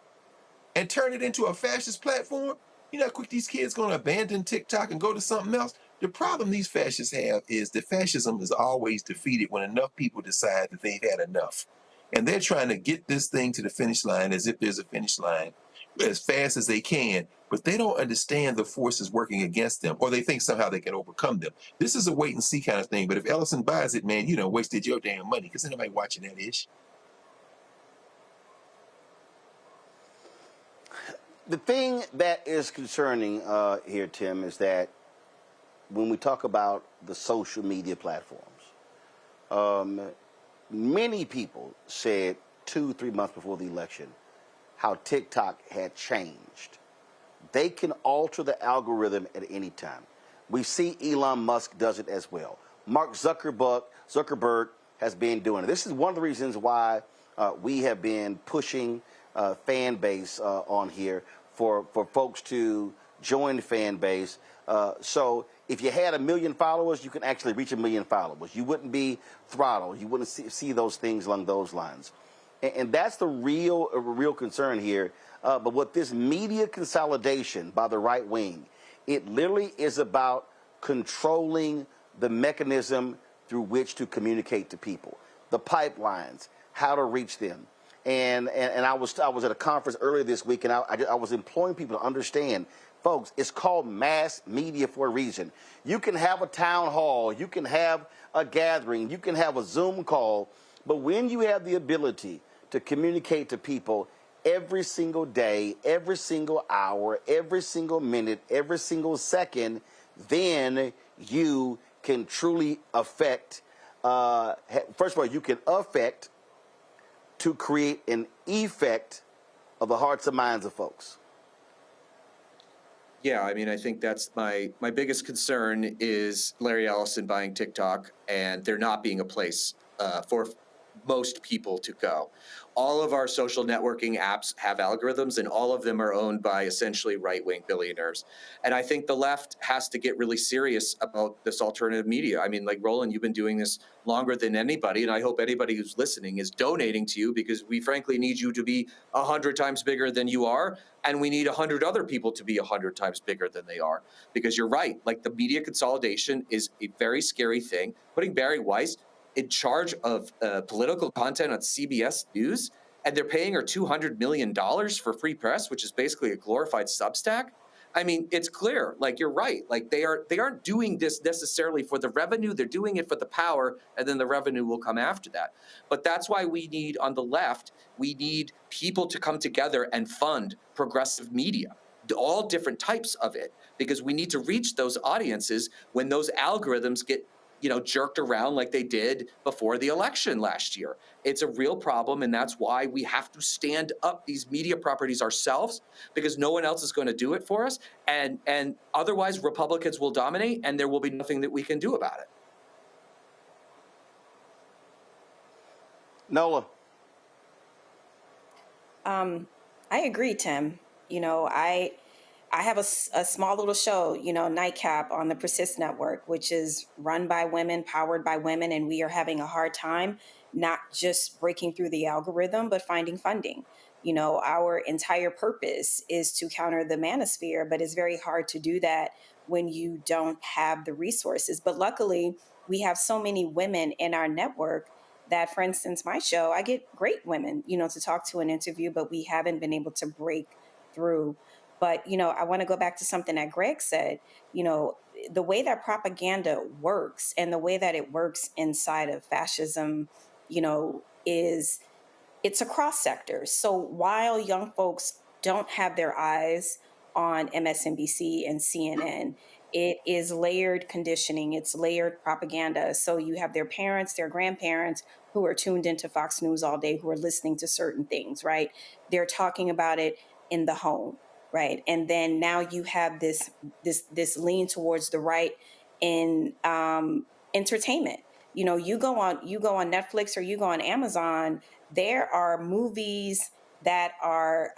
and turn it into a fascist platform, you know how quick these kids going to abandon TikTok and go to something else? The problem these fascists have is that fascism is always defeated when enough people decide that they've had enough. And they're trying to get this thing to the finish line as if there's a finish line as fast as they can, but they don't understand the forces working against them, or they think somehow they can overcome them. This is a wait and see kind of thing, but if Ellison buys it, man, you done wasted your damn money, because ain't nobody watching that ish. The thing that is concerning here, Tim, is that when we talk about the social media platforms, many people said 2-3 months before the election how TikTok had changed. They can alter the algorithm at any time. We see Elon Musk does it as well. Mark Zuckerberg has been doing it. This is one of the reasons why we have been pushing Fanbase on here for folks to join Fanbase. So if you had 1 million followers, you can actually reach 1 million followers. You wouldn't be throttled. You wouldn't see those things along those lines. And that's the real concern here. But with this media consolidation by the right wing, it literally is about controlling the mechanism through which to communicate to people, the pipelines, how to reach them. And I was at a conference earlier this week, and I was imploring people to understand, folks, it's called mass media for a reason. You can have a town hall, you can have a gathering, you can have a Zoom call, but when you have the ability to communicate to people every single day, every single hour, every single minute, every single second, then you can truly affect, first of all, you can affect to create an effect of the hearts and minds of folks. Yeah, I mean, I think that's my biggest concern is Larry Ellison buying TikTok and there not being a place for most people to go. All of our social networking apps have algorithms, and all of them are owned by essentially right-wing billionaires. And I think the left has to get really serious about this alternative media. I mean, like Roland, you've been doing this longer than anybody, and I hope anybody who's listening is donating to you, because we frankly need you to be 100 times bigger than you are, and we need 100 other people to be 100 times bigger than they are. Because you're right, like the media consolidation is a very scary thing. Putting Barry Weiss in charge of political content on CBS News, and they're paying her $200 million for free press, which is basically a glorified Substack. I mean, it's clear, like you're right, like they aren't doing this necessarily for the revenue, they're doing it for the power, and then the revenue will come after that. But that's why we need, on the left, we need people to come together and fund progressive media, all different types of it, because we need to reach those audiences when those algorithms get jerked around like they did before the election last year. It's a real problem, and that's why we have to stand up these media properties ourselves, because no one else is going to do it for us, and otherwise Republicans will dominate, and there will be nothing that we can do about it. Nola. I agree, Tim. You know, I have a small little show, you know, Nightcap on the Persist Network, which is run by women, powered by women, and we are having a hard time not just breaking through the algorithm, but finding funding. You know, our entire purpose is to counter the manosphere, but it's very hard to do that when you don't have the resources. But luckily, we have so many women in our network that, for instance, my show, I get great women, you know, to talk to and interview, but we haven't been able to break through. But, you know, I want to go back to something that Greg said. You know, the way that propaganda works and the way that it works inside of fascism, you know, it's across sectors. So while young folks don't have their eyes on MSNBC and CNN, it is layered conditioning, it's layered propaganda. So you have their parents, their grandparents who are tuned into Fox News all day, who are listening to certain things, right? They're talking about it in the home, right? And then now you have this lean towards the right in entertainment. You know, you go on Netflix or you go on Amazon, there are movies that are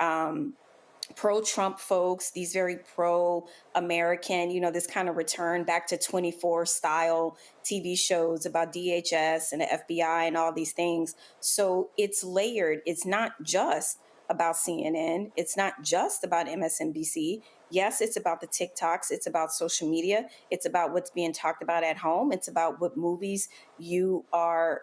pro-Trump folks, these very pro-American, you know, this kind of return back to 24 style TV shows about DHS and the FBI and all these things. So it's layered. It's not just about CNN. It's not just about MSNBC. Yes, it's about the TikToks. It's about social media. It's about what's being talked about at home. It's about what movies you are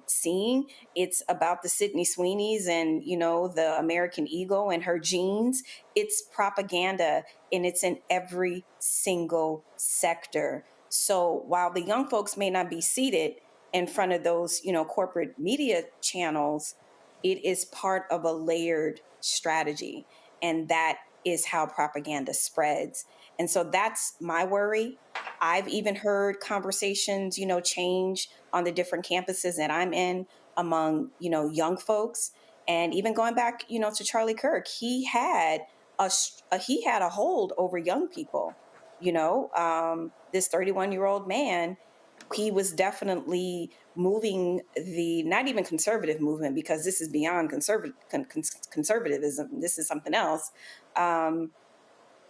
seeing. It's about the Sydney Sweeneys and, you know, the American Eagle and her jeans. It's propaganda, and it's in every single sector. So while the young folks may not be seated in front of those, you know, corporate media channels, it is part of a layered strategy. And that is how propaganda spreads. And so that's my worry. I've even heard conversations, you know, change on the different campuses that I'm in among, you know, young folks. And even going back, you know, to Charlie Kirk, he had a hold over young people. You know, this 31-year-old man, he was definitely moving the, not even conservative movement, because this is beyond conservatism. This is something else.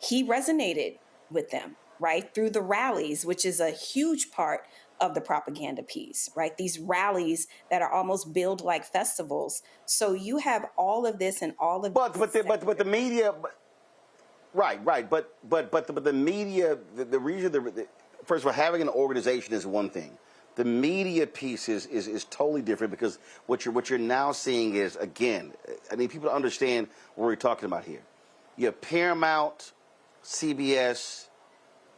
He resonated with them, right, through the rallies, which is a huge part of the propaganda piece, right? These rallies that are almost billed like festivals. So you have all of this and all of but the media, right. But the media, the reason first of all, having an organization is one thing. The media piece is totally different, because what you're now seeing is, again, I need people to understand what we're talking about here. You have Paramount, CBS,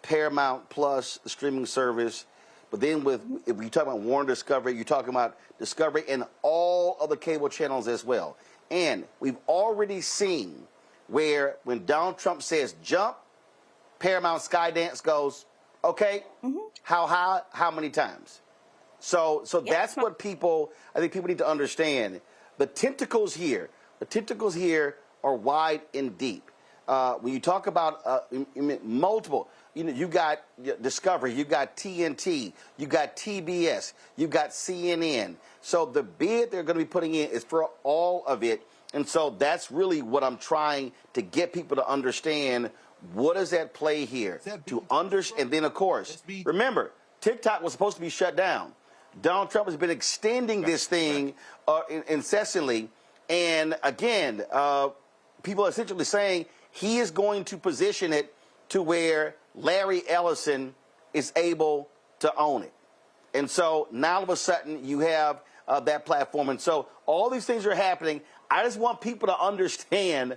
Paramount Plus, the streaming service, but then if you talk about Warner Discovery, you're talking about Discovery and all other cable channels as well. And we've already seen where when Donald Trump says jump, Paramount Skydance goes, okay, how high, how many times? So that's what I think people need to understand. The tentacles here are wide and deep. When you talk about multiple, you know, you got Discovery, you got TNT, you got TBS, you got CNN. So the bid they're going to be putting in is for all of it. And so that's really what I'm trying to get people to understand. What is at play here? And then, of course, remember, TikTok was supposed to be shut down. Donald Trump has been extending this thing incessantly. And again, people are essentially saying he is going to position it to where Larry Ellison is able to own it. And so now all of a sudden you have that platform. And so all these things are happening. I just want people to understand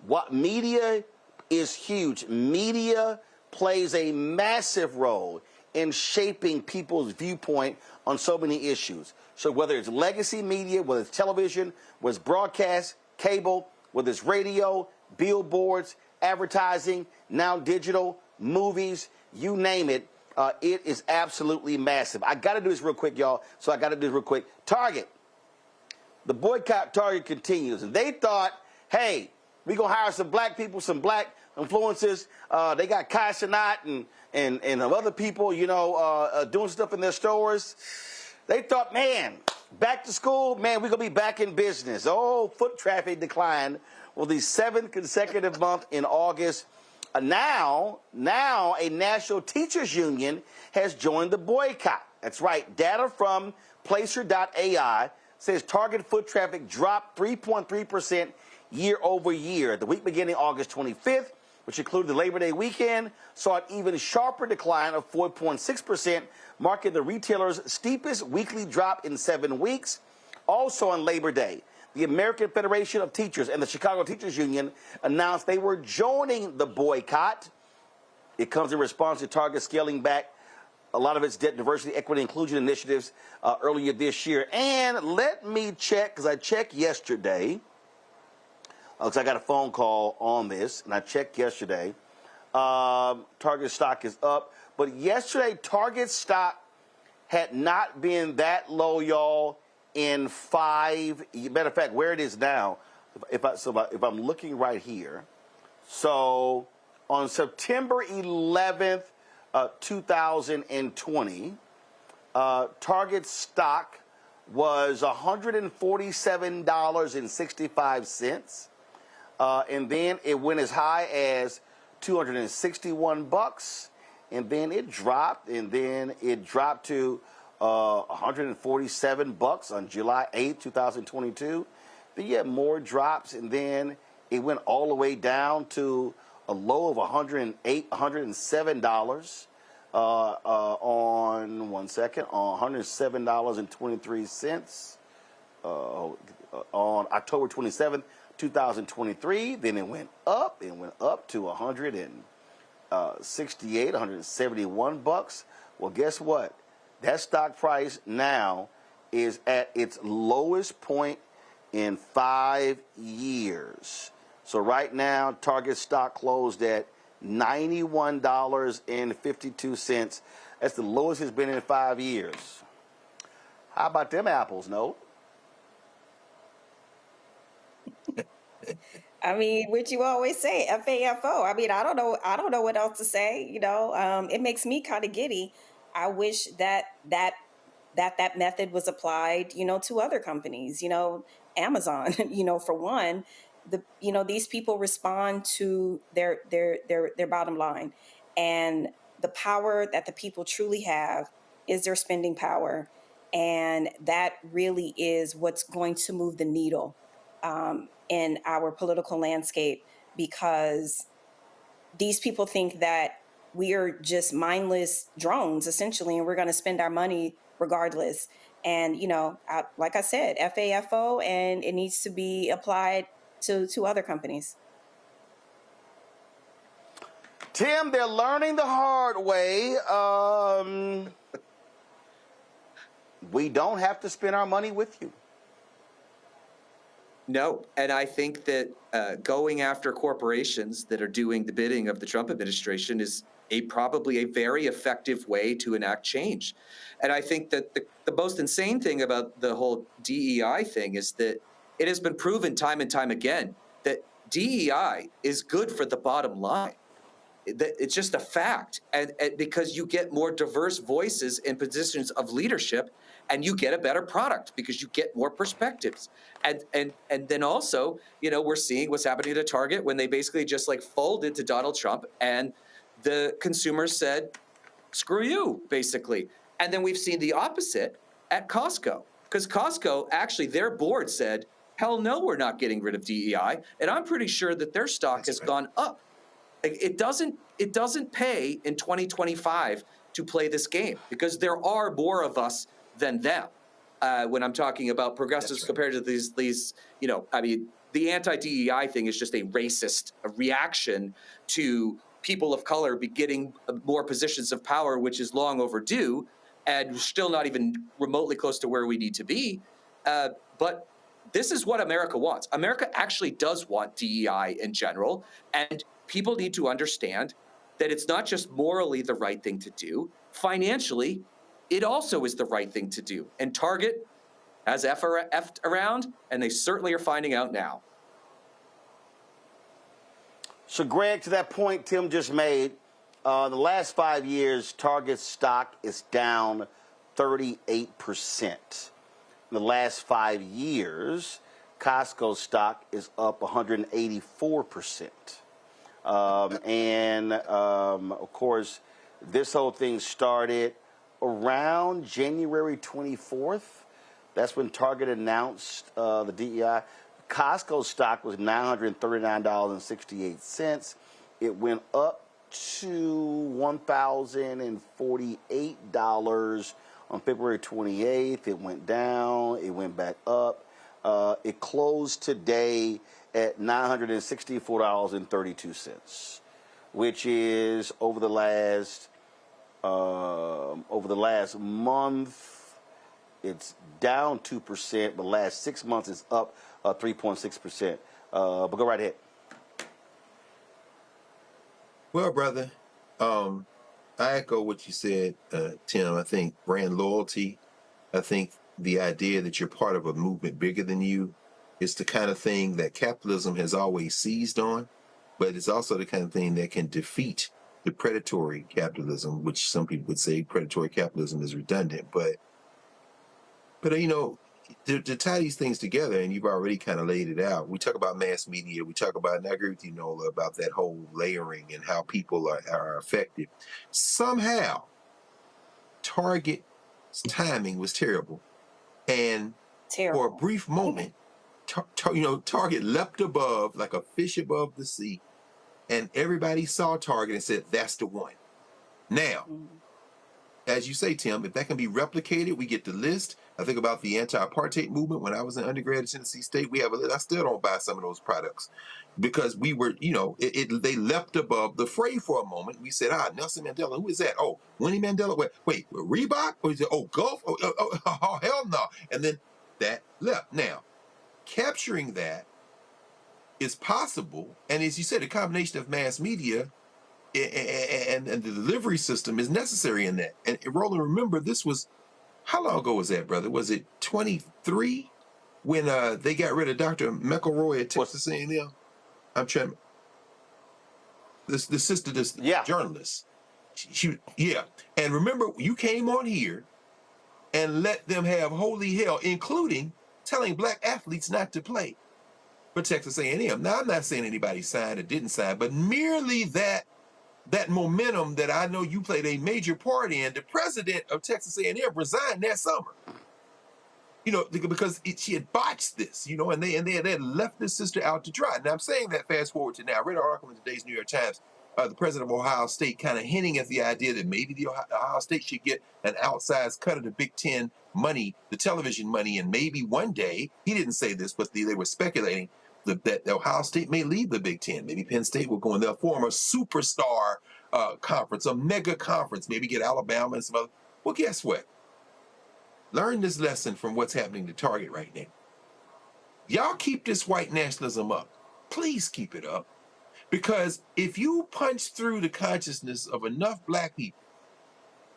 what media is huge. Media plays a massive role in shaping people's viewpoint on so many issues. So whether it's legacy media, whether it's television, whether it's broadcast, cable, whether it's radio, billboards, advertising, now digital, movies, you name it, it is absolutely massive. I got to do this real quick, y'all. So I got to do this real quick. Target. The boycott Target continues. And they thought, hey, we're going to hire some black people, some black influencers. They got Kai Cenat and other people, you know, doing stuff in their stores. They thought, man, Back to school, man, we're going to be back in business. Oh, foot traffic declined for the 7th consecutive month in August. Now, a national teachers union has joined the boycott. That's right. Data from Placer.ai says Target foot traffic dropped 3.3% year over year. The week beginning August 25th, which included the Labor Day weekend, saw an even sharper decline of 4.6%, marking the retailer's steepest weekly drop in 7 weeks. Also on Labor Day, the American Federation of Teachers and the Chicago Teachers Union announced they were joining the boycott. It comes in response to Target scaling back a lot of its diversity, equity, inclusion initiatives earlier this year. And let me check, because I checked yesterday, because I got a phone call on this, and I checked yesterday. Target stock is up. But yesterday, Target stock had not been that low, y'all, in 5. Matter of fact, where it is now, if I'm looking right here. So on September 11th, 2020, Target stock was $147.65. And then it went as high as $261, and then it dropped, to $147 on July 8th, 2022. Then you had more drops, and then it went all the way down to a low of $107 on $107.23 on October 27th, 2023. Then it went up. It went up to $168, $171. Well, guess what? That stock price now is at its lowest point in 5 years. So right now, Target stock closed at $91.52. That's the lowest it's been in 5 years. How about them apples, no? I mean, what you always say, FAFO. I mean, I don't know what else to say. It makes me kind of giddy. I wish that method was applied, to other companies. Amazon. For one, these people respond to their bottom line, and the power that the people truly have is their spending power, and that really is what's going to move the needle in our political landscape, because these people think that we are just mindless drones, essentially, and we're going to spend our money regardless. And, like I said, FAFO, and it needs to be applied to other companies. Tim, they're learning the hard way. We don't have to spend our money with you. No, and I think that going after corporations that are doing the bidding of the Trump administration is probably a very effective way to enact change. And I think that the most insane thing about the whole DEI thing is that it has been proven time and time again that DEI is good for the bottom line. It's just a fact, and because you get more diverse voices in positions of leadership, and you get a better product because you get more perspectives. And then also, we're seeing what's happening to Target when they basically just folded to Donald Trump, and the consumers said, screw you, basically. And then we've seen the opposite at Costco, because Costco, actually, their board said, hell no, we're not getting rid of DEI. And I'm pretty sure that their stock has gone up. It doesn't pay in 2025 to play this game, because there are more of us than them. When I'm talking about progressives compared to these, the anti-DEI thing is just a racist reaction to people of color getting more positions of power, which is long overdue, and still not even remotely close to where we need to be. But this is what America wants. America actually does want DEI in general, and people need to understand that it's not just morally the right thing to do. Financially, it also is the right thing to do. And Target has effed around, and they certainly are finding out now. So, Greg, to that point Tim just made, the last 5 years, Target's stock is down 38%. in the last 5 years, Costco stock is up 184%. Of course, this whole thing started around January 24th. That's when Target announced the DEI. Costco stock was $939.68. It went up to $1,048 on February 28th. It went down. It went back up. It closed today at $964.32, which is over the last month, it's down 2%, but last 6 months it's up 3.6%. But go right ahead. Well, brother, I echo what you said, Tim. I think brand loyalty, I think the idea that you're part of a movement bigger than you is the kind of thing that capitalism has always seized on, but it's also the kind of thing that can defeat the predatory capitalism, which some people would say predatory capitalism is redundant. But you know, to tie these things together, and you've already kind of laid it out, we talk about mass media, we talk about, and I agree with you, Nola, about that whole layering and how people are affected. Somehow, Target's timing was terrible. And for a brief moment, Target leapt above like a fish above the sea, and everybody saw Target and said, that's the one. Now, as you say, Tim, if that can be replicated, we get the list. I think about the anti-apartheid movement when I was an undergrad at Tennessee State. We have a list. I still don't buy some of those products because we were, they leapt above the fray for a moment. We said, Nelson Mandela, who is that? Oh, Winnie Mandela. Wait, Reebok? Or is it, Gulf? Oh, hell no. And then that left. Now, capturing that is possible. And as you said, a combination of mass media and the delivery system is necessary in that. And Roland, remember, this was, how long ago was that, brother? Was it 23 when they got rid of Dr. McElroy at Texas A&M? I'm trying. The sister, this journalist. She, and remember, you came on here and let them have holy hell, including telling black athletes not to play for Texas A&M. Now, I'm not saying anybody signed or didn't sign, but merely that momentum that I know you played a major part in, the president of Texas A&M resigned that summer. Because she had botched this, and they had left this sister out to dry. Now I'm saying that fast forward to now. I read an article in today's New York Times, the president of Ohio State kind of hinting at the idea that maybe the Ohio State should get an outsized cut of the Big Ten money, the television money, and maybe one day, he didn't say this, but they were speculating that Ohio State may leave the Big Ten. Maybe Penn State will go and they'll form a superstar conference, a mega conference, maybe get Alabama and some other. Well, guess what? Learn this lesson from what's happening to Target right now. Y'all keep this white nationalism up. Please keep it up. Because if you punch through the consciousness of enough black people,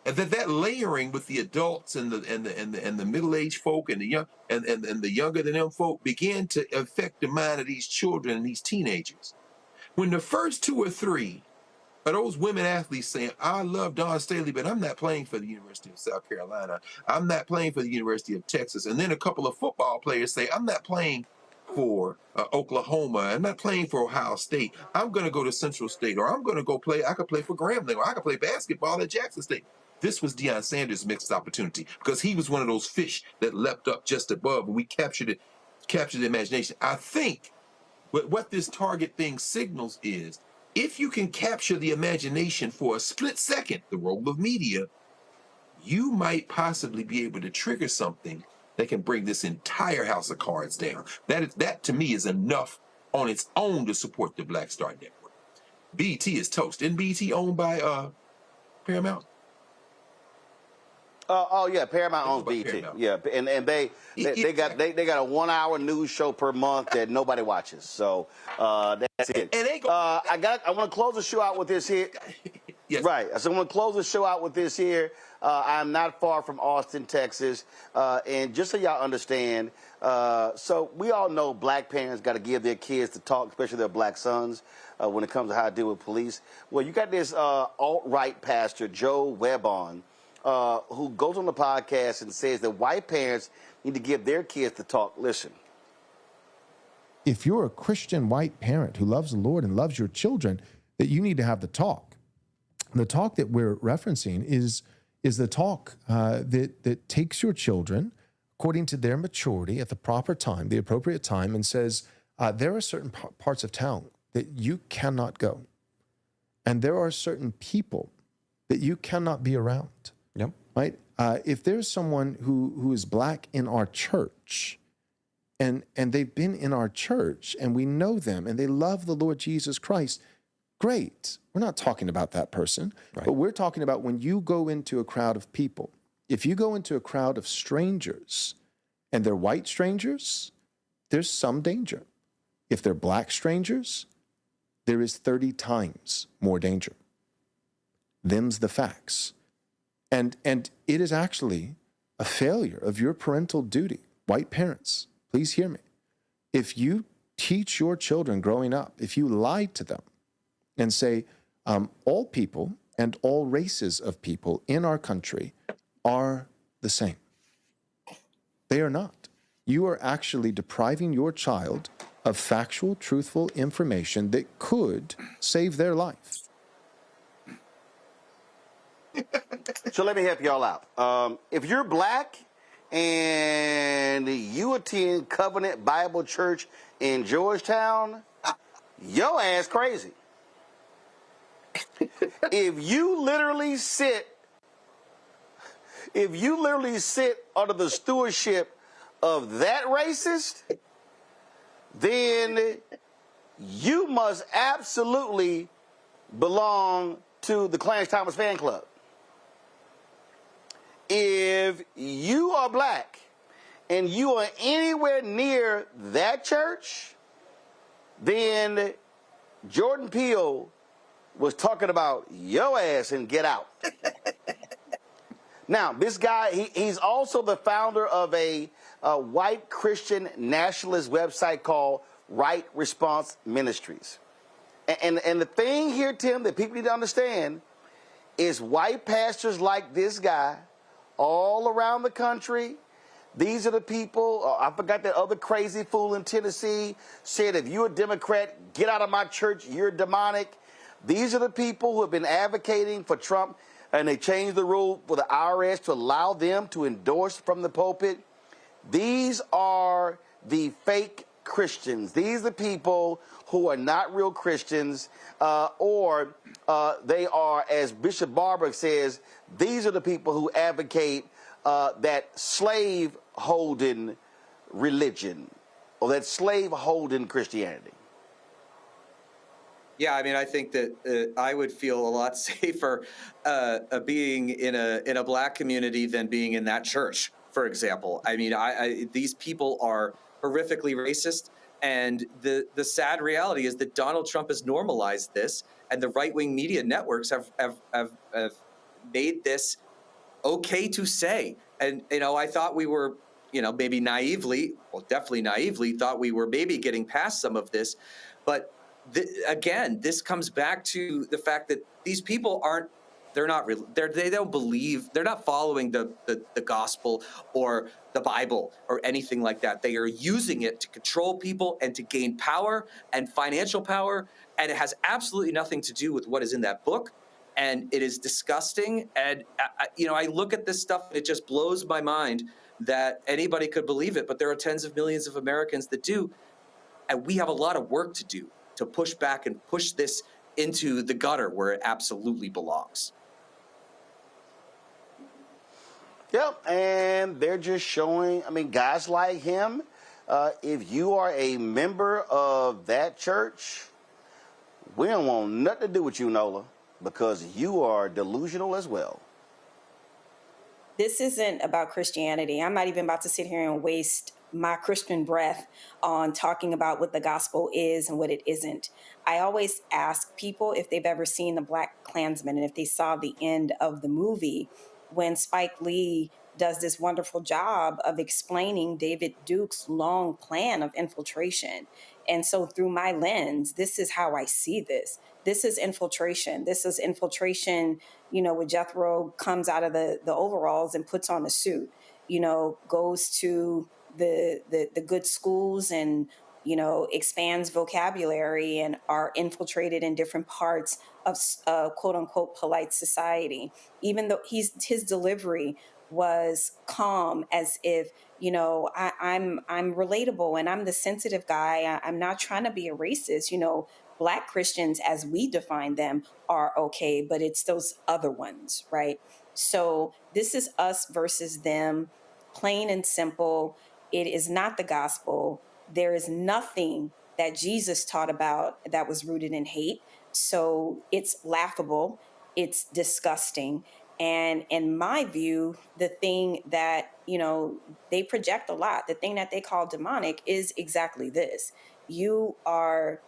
and that layering with the adults and the middle-aged folk and the young and the younger than them folk begin to affect the mind of these children and these teenagers. When the first two or three are those women athletes saying, I love Dawn Staley, but I'm not playing for the University of South Carolina. I'm not playing for the University of Texas. And then a couple of football players say, I'm not playing for Oklahoma. I'm not playing for Ohio State. I'm going to go to Central State, or I'm going to go play. I could play for Grambling, or I could play basketball at Jackson State. This was Deion Sanders' mixed opportunity because he was one of those fish that leapt up just above, and we captured the imagination. I think what this Target thing signals is, if you can capture the imagination for a split second, the role of media, you might possibly be able to trigger something that can bring this entire house of cards down. That to me is enough on its own to support the Black Star Network. BET is toast. Isn't BET owned by Paramount? Paramount owns BET. Paramount. Yeah, and they got a 1 hour news show per month that nobody watches. So that's it. I want to close the show out with this here. Yes. Right. So I'm going to close the show out with this here. I'm not far from Austin, Texas, and just so y'all understand, so we all know black parents got to give their kids to talk, especially their black sons, when it comes to how to deal with police. Well, you got this alt-right pastor, Joe Webon, who goes on the podcast and says that white parents need to give their kids the talk. Listen. If you're a Christian white parent who loves the Lord and loves your children, that you need to have the talk. The talk that we're referencing is the talk that takes your children according to their maturity at the proper time, the appropriate time, and says, there are certain parts of town that you cannot go. And there are certain people that you cannot be around. Yep. Right? If there's someone who is black in our church, and they've been in our church, and we know them, and they love the Lord Jesus Christ, great. We're not talking about that person, but we're talking about when you go into a crowd of people. If you go into a crowd of strangers, and they're white strangers, there's some danger. If they're black strangers, there is 30 times more danger. Them's the facts. And it is actually a failure of your parental duty. White parents, please hear me. If you teach your children growing up, if you lie to them and say, all people and all races of people in our country are the same. They are not. You are actually depriving your child of factual, truthful information that could save their life. So let me help y'all out. If you're black and you attend Covenant Bible Church in Georgetown, your ass crazy. If you literally sit under the stewardship of that racist, then you must absolutely belong to the Clarence Thomas fan club. If you are black and you are anywhere near that church, then Jordan Peele was talking about your ass and Get Out. Now, this guy, he's also the founder of a white Christian nationalist website called Right Response Ministries. And the thing here, Tim, that people need to understand is white pastors like this guy all around the country. These are the people, I forgot that other crazy fool in Tennessee said, if you're a Democrat, get out of my church, you're demonic. These are the people who have been advocating for Trump, and they changed the rule for the IRS to allow them to endorse from the pulpit. These are the fake Christians. These are the people who are not real Christians, or they are, as Bishop Barber says, these are the people who advocate that slave-holding religion or that slave-holding Christianity. Yeah, I mean, I think that I would feel a lot safer being in a black community than being in that church, for example. I mean, these people are horrifically racist, and the sad reality is that Donald Trump has normalized this, and the right-wing media networks have made this okay to say. And, I thought we were, maybe naively, well, definitely naively, thought we were maybe getting past some of this, but again, this comes back to the fact that these people they don't believe, they're not following the gospel or the Bible or anything like that. They are using it to control people and to gain power and financial power. And it has absolutely nothing to do with what is in that book. And it is disgusting. And, I look at this stuff and it just blows my mind that anybody could believe it. But there are tens of millions of Americans that do. And we have a lot of work to do to push back and push this into the gutter where it absolutely belongs. Yep, and they're just showing, guys like him, if you are a member of that church, we don't want nothing to do with you, Nola, because you are delusional as well. This isn't about Christianity. I'm not even about to sit here and waste my Christian breath on talking about what the gospel is and what it isn't. I always ask people if they've ever seen The Black Klansman and if they saw the end of the movie when Spike Lee does this wonderful job of explaining David Duke's long plan of infiltration. And so through my lens, this is how I see this. This is infiltration. This is infiltration, you know, where Jethro comes out of the overalls and puts on a suit, you know, goes to the good schools and, you know, expands vocabulary and are infiltrated in different parts of quote unquote polite society. Even though his delivery was calm, as if, you know, I'm relatable and I'm the sensitive guy. I'm not trying to be a racist. You know, Black Christians, as we define them, are okay, but it's those other ones, right? So this is us versus them, plain and simple. It is not the gospel. There is nothing that Jesus taught about that was rooted in hate. So it's laughable. It's disgusting. And in my view, the thing that, you know, they project a lot, the thing that they call demonic is exactly this. You are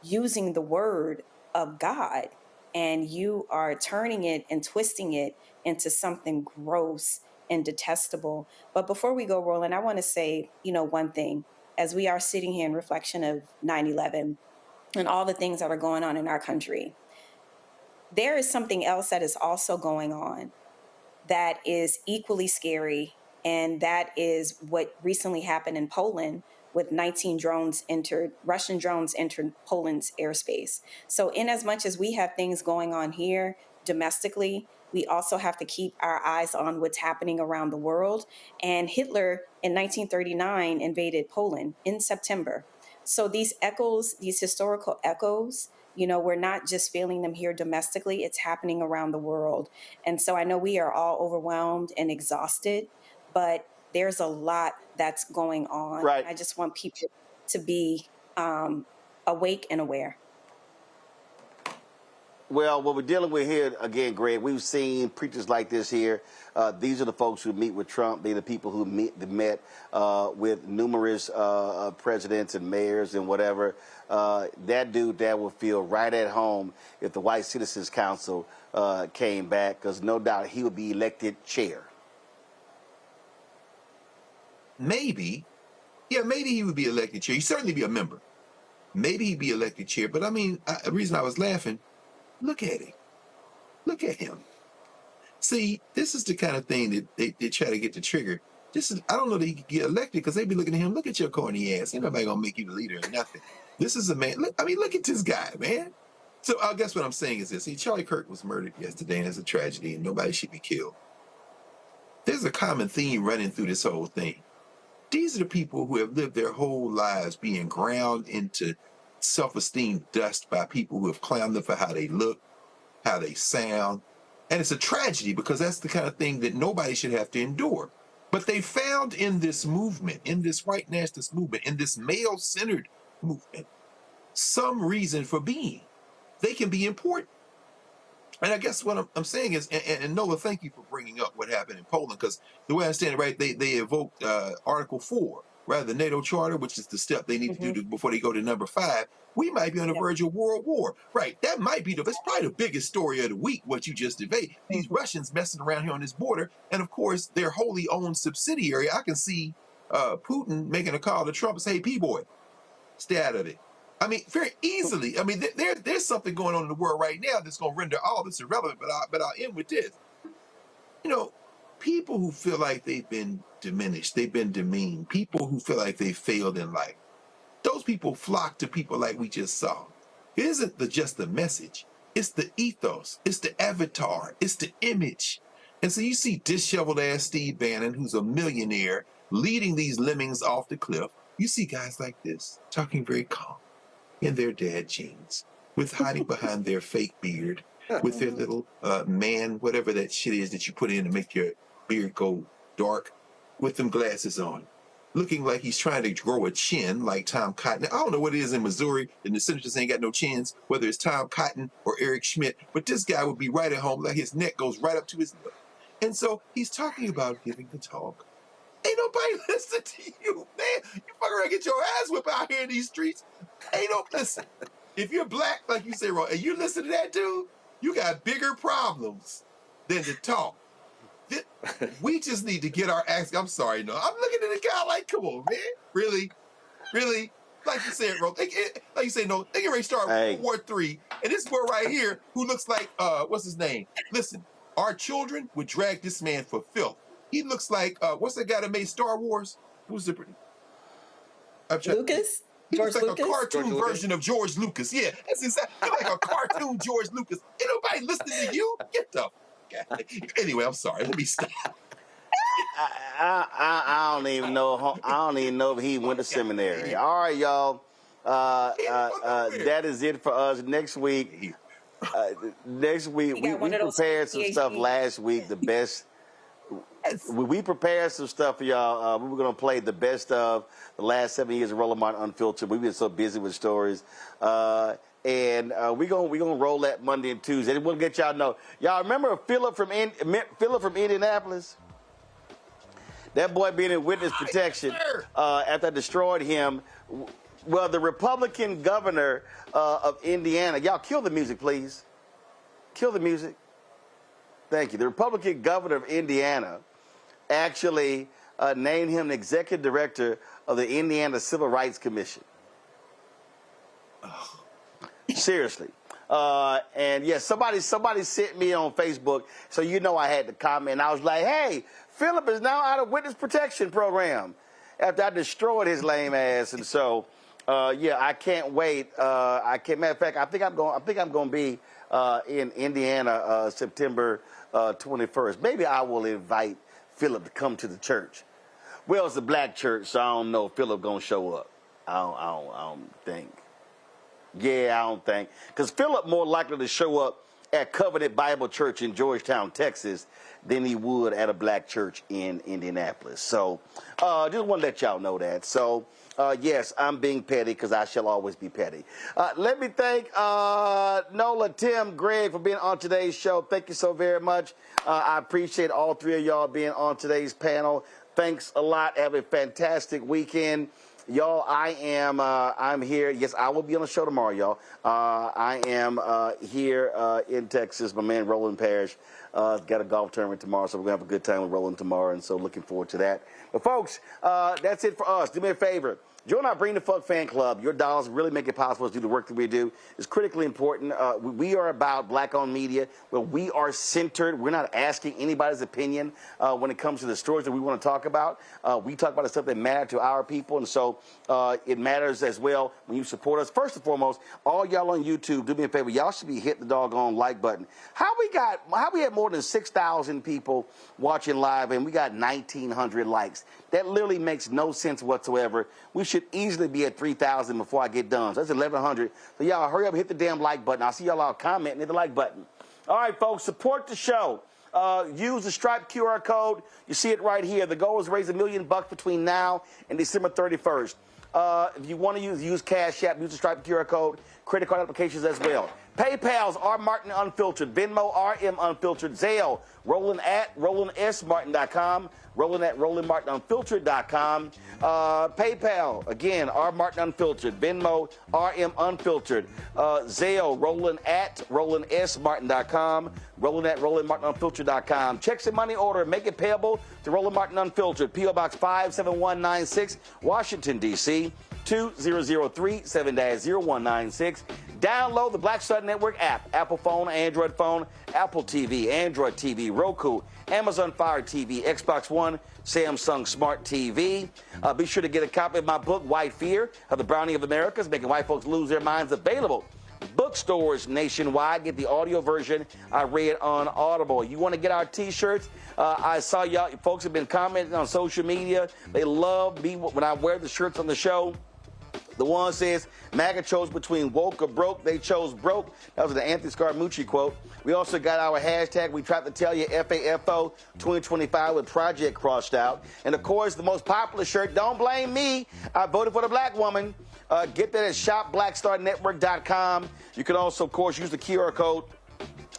using the word of God and you are turning it and twisting it into something gross and detestable. But before we go, Roland, I want to say, you know, one thing. As we are sitting here in reflection of 9/11 and all the things that are going on in our country, there is something else that is also going on that is equally scary, and that is what recently happened in Poland with 19 Russian drones entered Poland's airspace. So in as much as we have things going on here domestically, we also have to keep our eyes on what's happening around the world. And Hitler in 1939 invaded Poland in September. So these echoes, these historical echoes, you know, we're not just feeling them here domestically, it's happening around the world. And so I know we are all overwhelmed and exhausted, but there's a lot that's going on. Right. I just want people to be awake and aware. Well, what we're dealing with here, again, Greg, we've seen preachers like this here. These are the folks who meet with Trump. They're the people who met with numerous presidents and mayors and whatever. That dude that will feel right at home if the White Citizens Council came back, because no doubt he would be elected chair. Maybe. Yeah, maybe he would be elected chair. He'd certainly be a member. Maybe he'd be elected chair. But I mean, the reason I was laughing, look at him. Look at him. See, this is the kind of thing that they try to get to trigger. I don't know that he could get elected because they be looking at him, look at your corny ass. Ain't nobody going to make you the leader or nothing. This is a man. Look at this guy, man. So I guess what I'm saying is this. See, Charlie Kirk was murdered yesterday, and it's a tragedy, and nobody should be killed. There's a common theme running through this whole thing. These are the people who have lived their whole lives being ground into self-esteem dust by people who have clowned them for how they look, how they sound. And it's a tragedy because that's the kind of thing that nobody should have to endure. But they found in this movement, in this white nationalist movement, in this male-centered movement, some reason for being. They can be important. And I guess what I'm saying is, and Noah, thank you for bringing up what happened in Poland, because the way I understand it, right, they evoked Article 4, rather the NATO Charter, which is the step they need to do before they go to number 5. We might be on the verge of World War. Right, that might be that's probably the biggest story of the week, what you just debated. These Russians messing around here on this border, and of course, their wholly owned subsidiary. I can see Putin making a call to Trump and say, hey, P-boy, stay out of it. I mean, very easily. I mean, there's something going on in the world right now that's going to render all this irrelevant, but I'll end with this. You know, people who feel like they've been diminished, they've been demeaned, people who feel like they failed in life, those people flock to people like we just saw. It isn't just the message. It's the ethos. It's the avatar. It's the image. And so you see disheveled-ass Steve Bannon, who's a millionaire, leading these lemmings off the cliff. You see guys like this talking very calm in their dad jeans, with hiding behind their fake beard, with their little man, whatever that shit is that you put in to make your beard go dark, with them glasses on, looking like he's trying to grow a chin like Tom Cotton. I don't know what it is in Missouri, and the senators ain't got no chins, whether it's Tom Cotton or Eric Schmidt, but this guy would be right at home, like his neck goes right up to his lip. And so he's talking about giving the talk. Ain't nobody listening to you, man. You fuck around, get your ass whipped out here in these streets. Ain't no, listen. If you're black, like you say, Ron, and you listen to that dude, you got bigger problems than to talk. We just need to get our act. I'm sorry, no. I'm looking at the guy like, come on, man. Really? Really? Like you said, bro. Like you say, no, they can already start World War III. And this boy right here who looks like, what's his name? Listen, our children would drag this man for filth. He looks like, what's that guy that made Star Wars? Who's the Lucas? He George looks like Lucas? a cartoon version of George Lucas. Yeah, that's exactly like a cartoon George Lucas. Ain't nobody listening to you. Get the Anyway, I'm sorry. Let me stop. I don't even know. I don't even know if he went to seminary. All right, y'all. That is it for us. Next week, we prepared some stuff last week. The best. We prepared some stuff for y'all. We were going to play the best of the last 7 years of Roland Martin Unfiltered. We've been so busy with stories. And we're gonna roll that Monday and Tuesday. And we'll get y'all know. Y'all remember Philip from Indianapolis? That boy being in witness protection after I destroyed him. Well, the Republican governor of Indiana. Y'all kill the music, please. Kill the music. Thank you. The Republican governor of Indiana actually named him the executive director of the Indiana Civil Rights Commission. Seriously. And yeah, somebody sent me on Facebook, so you know I had to comment. I was like, hey, Philip is now out of witness protection program after I destroyed his lame ass. And so, yeah, I can't wait. Matter of fact, I think I'm going to be in Indiana September 21st. Maybe I will invite Philip to come to the church. Well, it's a black church, so I don't know if Philip going to show up. I don't think. Yeah, I don't think. Because Philip more likely to show up at Covenant Bible Church in Georgetown, Texas, than he would at a black church in Indianapolis. So just want to let y'all know that. So, yes, I'm being petty because I shall always be petty. Let me thank Nola, Tim, Greg for being on today's show. Thank you so very much. I appreciate all three of y'all being on today's panel. Thanks a lot. Have a fantastic weekend. Y'all, I'm here. Yes, I will be on the show tomorrow, y'all. I am here in Texas. My man, Roland Parrish, got a golf tournament tomorrow, so we're going to have a good time with Roland tomorrow, and so looking forward to that. But, folks, that's it for us. Do me a favor. Join our Bring the Fuck fan club. Your dollars really make it possible to do the work that we do. It's critically important. We are about black-owned media, where we are centered. We're not asking anybody's opinion when it comes to the stories that we want to talk about. We talk about the stuff that matters to our people, and so it matters as well when you support us. First and foremost, all y'all on YouTube, do me a favor. Y'all should be hitting the doggone like button. How we had more than 6,000 people watching live, and we got 1,900 likes? That literally makes no sense whatsoever. We should easily be at 3,000 before I get done. So that's 1,100. So y'all hurry up and hit the damn like button. I'll see y'all all commenting, hit the like button. All right, folks, support the show. Use the Stripe QR code. You see it right here. The goal is to raise $1 million between now and December 31st. If you want to use Cash App, use the Stripe QR code. Credit card applications as well. PayPal's R Martin Unfiltered. Venmo RM Unfiltered. Zelle Roland at RolandSMartin.com. Roland at RolandMartinUnfiltered.com. PayPal, again, R Martin Unfiltered. Venmo, RM Unfiltered. Zelle, Roland at RolandSMartin.com. Roland at RolandMartinUnfiltered.com. Checks and money order, make it payable to Roland Martin Unfiltered. P.O. Box 57196, Washington, D.C. 2003 7-0196. Download the Black Star Network app. Apple phone, Android phone, Apple TV, Android TV, Roku, Amazon Fire TV, Xbox One, Samsung Smart TV. Be sure to get a copy of my book, White Fear, of the Browning of Americas, Making White Folks Lose Their Minds, available bookstores nationwide. Get the audio version I read on Audible. You want to get our T-shirts? I saw y'all folks have been commenting on social media. They love me when I wear the shirts on the show. The one says, MAGA chose between woke or broke. They chose broke. That was the Anthony Scaramucci quote. We also got our hashtag, we tried to tell you, FAFO 2025 with Project crossed out. And, of course, the most popular shirt, don't blame me, I voted for the black woman. Get that at shopblackstarnetwork.com. You can also, of course, use the QR code.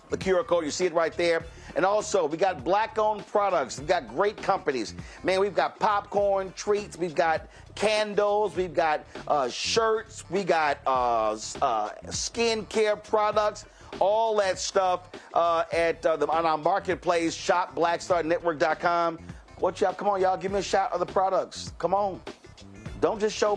The QR code, you see it right there. And also, we got black-owned products. We've got great companies. Man, we've got popcorn, treats. We've got candles. We've got shirts. We got skincare products. all that stuff on our marketplace, shopblackstarnetwork.com. What y'all, come on, y'all, give me a shot of the products. Come on. Don't just show,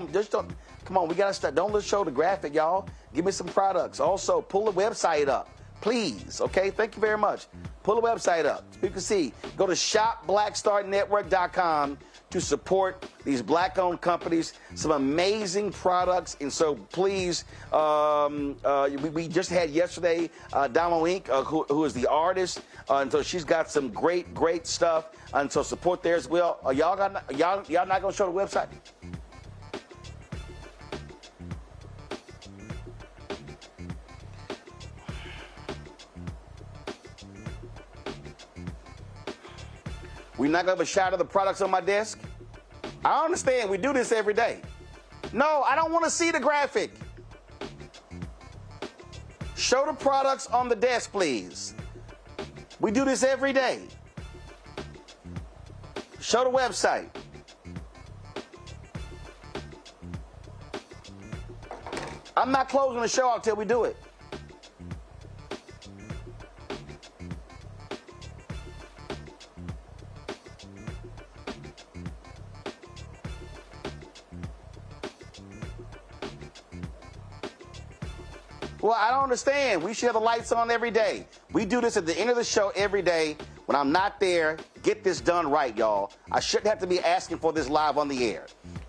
come on, we got to start. Don't just show the graphic, y'all. Give me some products. Also, pull the website up, please. Okay, thank you very much. Pull the website up. You can see, go to shopblackstarnetwork.com to support these black-owned companies, some amazing products. And so please, we just had yesterday Damo Inc., who is the artist, and so she's got some great stuff. And so support there as well. Y'all not gonna show the website? We're not gonna have a shot of the products on my desk? I understand, we do this every day. No, I don't wanna see the graphic. Show the products on the desk, please. We do this every day. Show the website. I'm not closing the show until we do it. Well, I don't understand. We should have the lights on every day. We do this at the end of the show every day. When I'm not there, get this done right, y'all. I shouldn't have to be asking for this live on the air.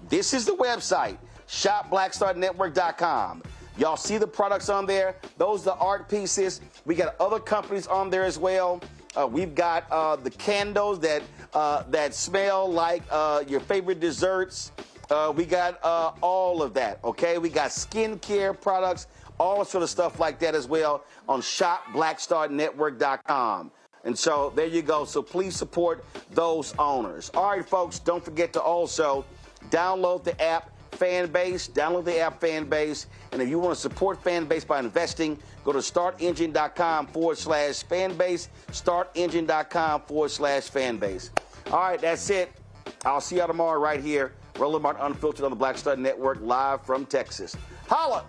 This is the website, shopblackstarnetwork.com. Y'all see the products on there? Those are the art pieces. We got other companies on there as well. We've got the candles that smell like your favorite desserts. We got all of that, okay? We got skincare products, all sort of stuff like that as well on shopblackstarnetwork.com. And so there you go. So please support those owners. All right, folks, don't forget to also download the app Fanbase. Download the app Fanbase. And if you want to support Fanbase by investing, go to startengine.com/Fanbase. Startengine.com/Fanbase. All right, that's it. I'll see y'all tomorrow right here. Roland Martin Unfiltered on the Black Star Network, live from Texas. Holla!